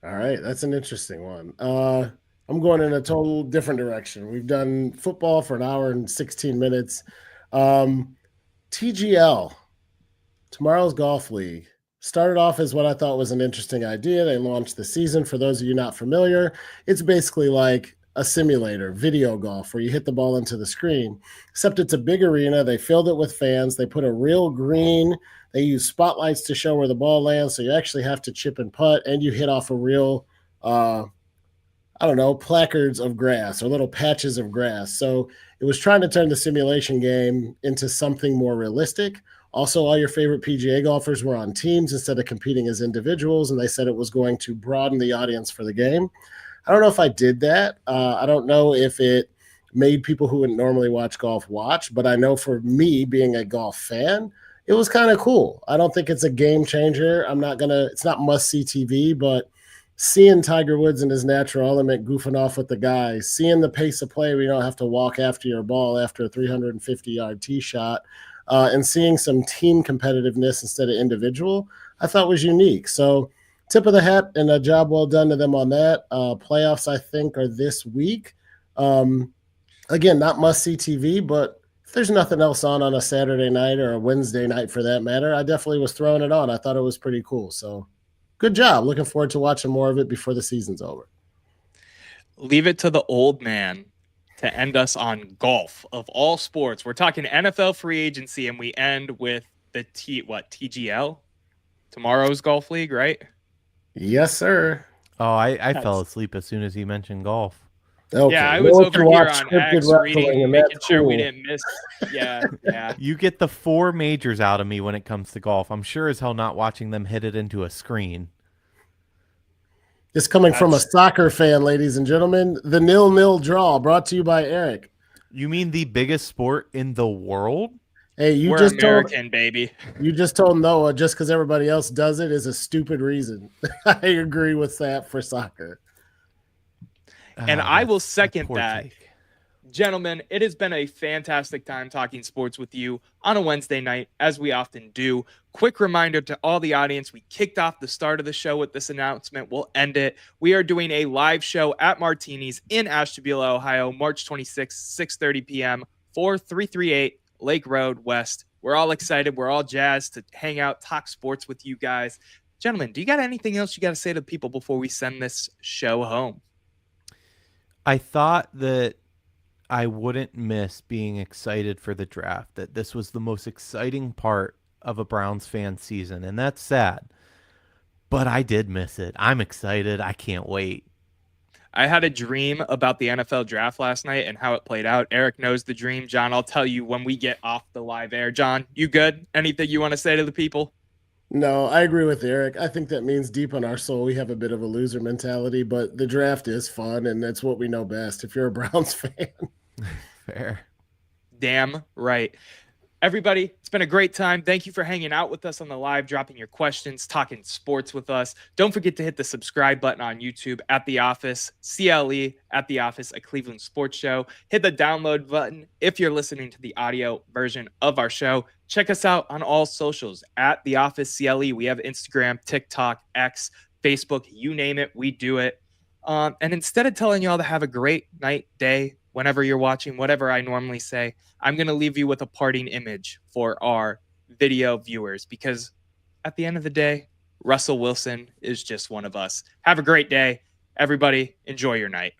All right, that's an interesting one. I'm going in a total different direction. We've done football for an hour and 16 minutes. TGL, Tomorrow's Golf League, started off as what I thought was an interesting idea. They launched the season. For those of you not familiar, it's basically like a simulator, video golf, where you hit the ball into the screen, except it's a big arena. They filled it with fans. They put a real green. They use spotlights to show where the ball lands, so you actually have to chip and putt, and you hit off a real, placards of grass or little patches of grass. So it was trying to turn the simulation game into something more realistic. Also, all your favorite PGA golfers were on teams instead of competing as individuals, and they said it was going to broaden the audience for the game. I don't know if I did that. I don't know if it made people who wouldn't normally watch golf watch, but I know for me, being a golf fan, it was kind of cool. I don't think it's a game changer. It's not must-see TV, but seeing Tiger Woods in his natural element goofing off with the guys, seeing the pace of play where you don't have to walk after your ball after a 350-yard tee shot, and seeing some team competitiveness instead of individual, I thought was unique. So tip of the hat and a job well done to them on that. Playoffs, I think, are this week. Again, not must-see TV, but if there's nothing else on a Saturday night or a Wednesday night for that matter, I definitely was throwing it on. I thought it was pretty cool. So good job. Looking forward to watching more of it before the season's over. Leave it to the old man to end us on golf of all sports. We're talking NFL free agency, and we end with the TGL? Tomorrow's Golf League, right? Yes, sir. Oh, I fell asleep as soon as he mentioned golf. Okay. Yeah, I was over here on X reading, making sure we didn't miss. Yeah. You get the 4 majors out of me when it comes to golf. I'm sure as hell not watching them hit it into a screen. This coming from a soccer fan, ladies and gentlemen. The 0-0 draw brought to you by Erik. You mean the biggest sport in the world? Hey, we're just American, baby. You just told Noah just because everybody else does it is a stupid reason. I agree with that for soccer. And I will second that. Gentlemen, it has been a fantastic time talking sports with you on a Wednesday night, as we often do. Quick reminder to all the audience, we kicked off the start of the show with this announcement. We'll end it. We are doing a live show at Martini's in Ashtabula, Ohio, March 26th, 6:30 p.m. 4338 Lake Road West. We're all excited. We're all jazzed to hang out, talk sports with you guys. Gentlemen, do you got anything else you got to say to people before we send this show home? I thought that I wouldn't miss being excited for the draft, that this was the most exciting part of a Browns fan season, and that's sad. But I did miss it. I'm excited. I can't wait. I had a dream about the NFL draft last night and how it played out. Erik knows the dream. John, I'll tell you when we get off the live air. John, you good? Anything you want to say to the people? No, I agree with Erik. I think that means deep in our soul we have a bit of a loser mentality, but the draft is fun, and that's what we know best if you're a Browns fan. Fair. Damn right. Everybody, it's been a great time. Thank you for hanging out with us on the live, dropping your questions, talking sports with us. Don't forget to hit the subscribe button on YouTube at The Office, CLE at The Office, a Cleveland sports show. Hit the download button if you're listening to the audio version of our show. Check us out on all socials at The Office CLE. We have Instagram, TikTok, X, Facebook, you name it, we do it. And instead of telling y'all to have a great night, day, whenever you're watching, whatever I normally say, I'm going to leave you with a parting image for our video viewers, because at the end of the day, Russell Wilson is just one of us. Have a great day. Everybody, enjoy your night.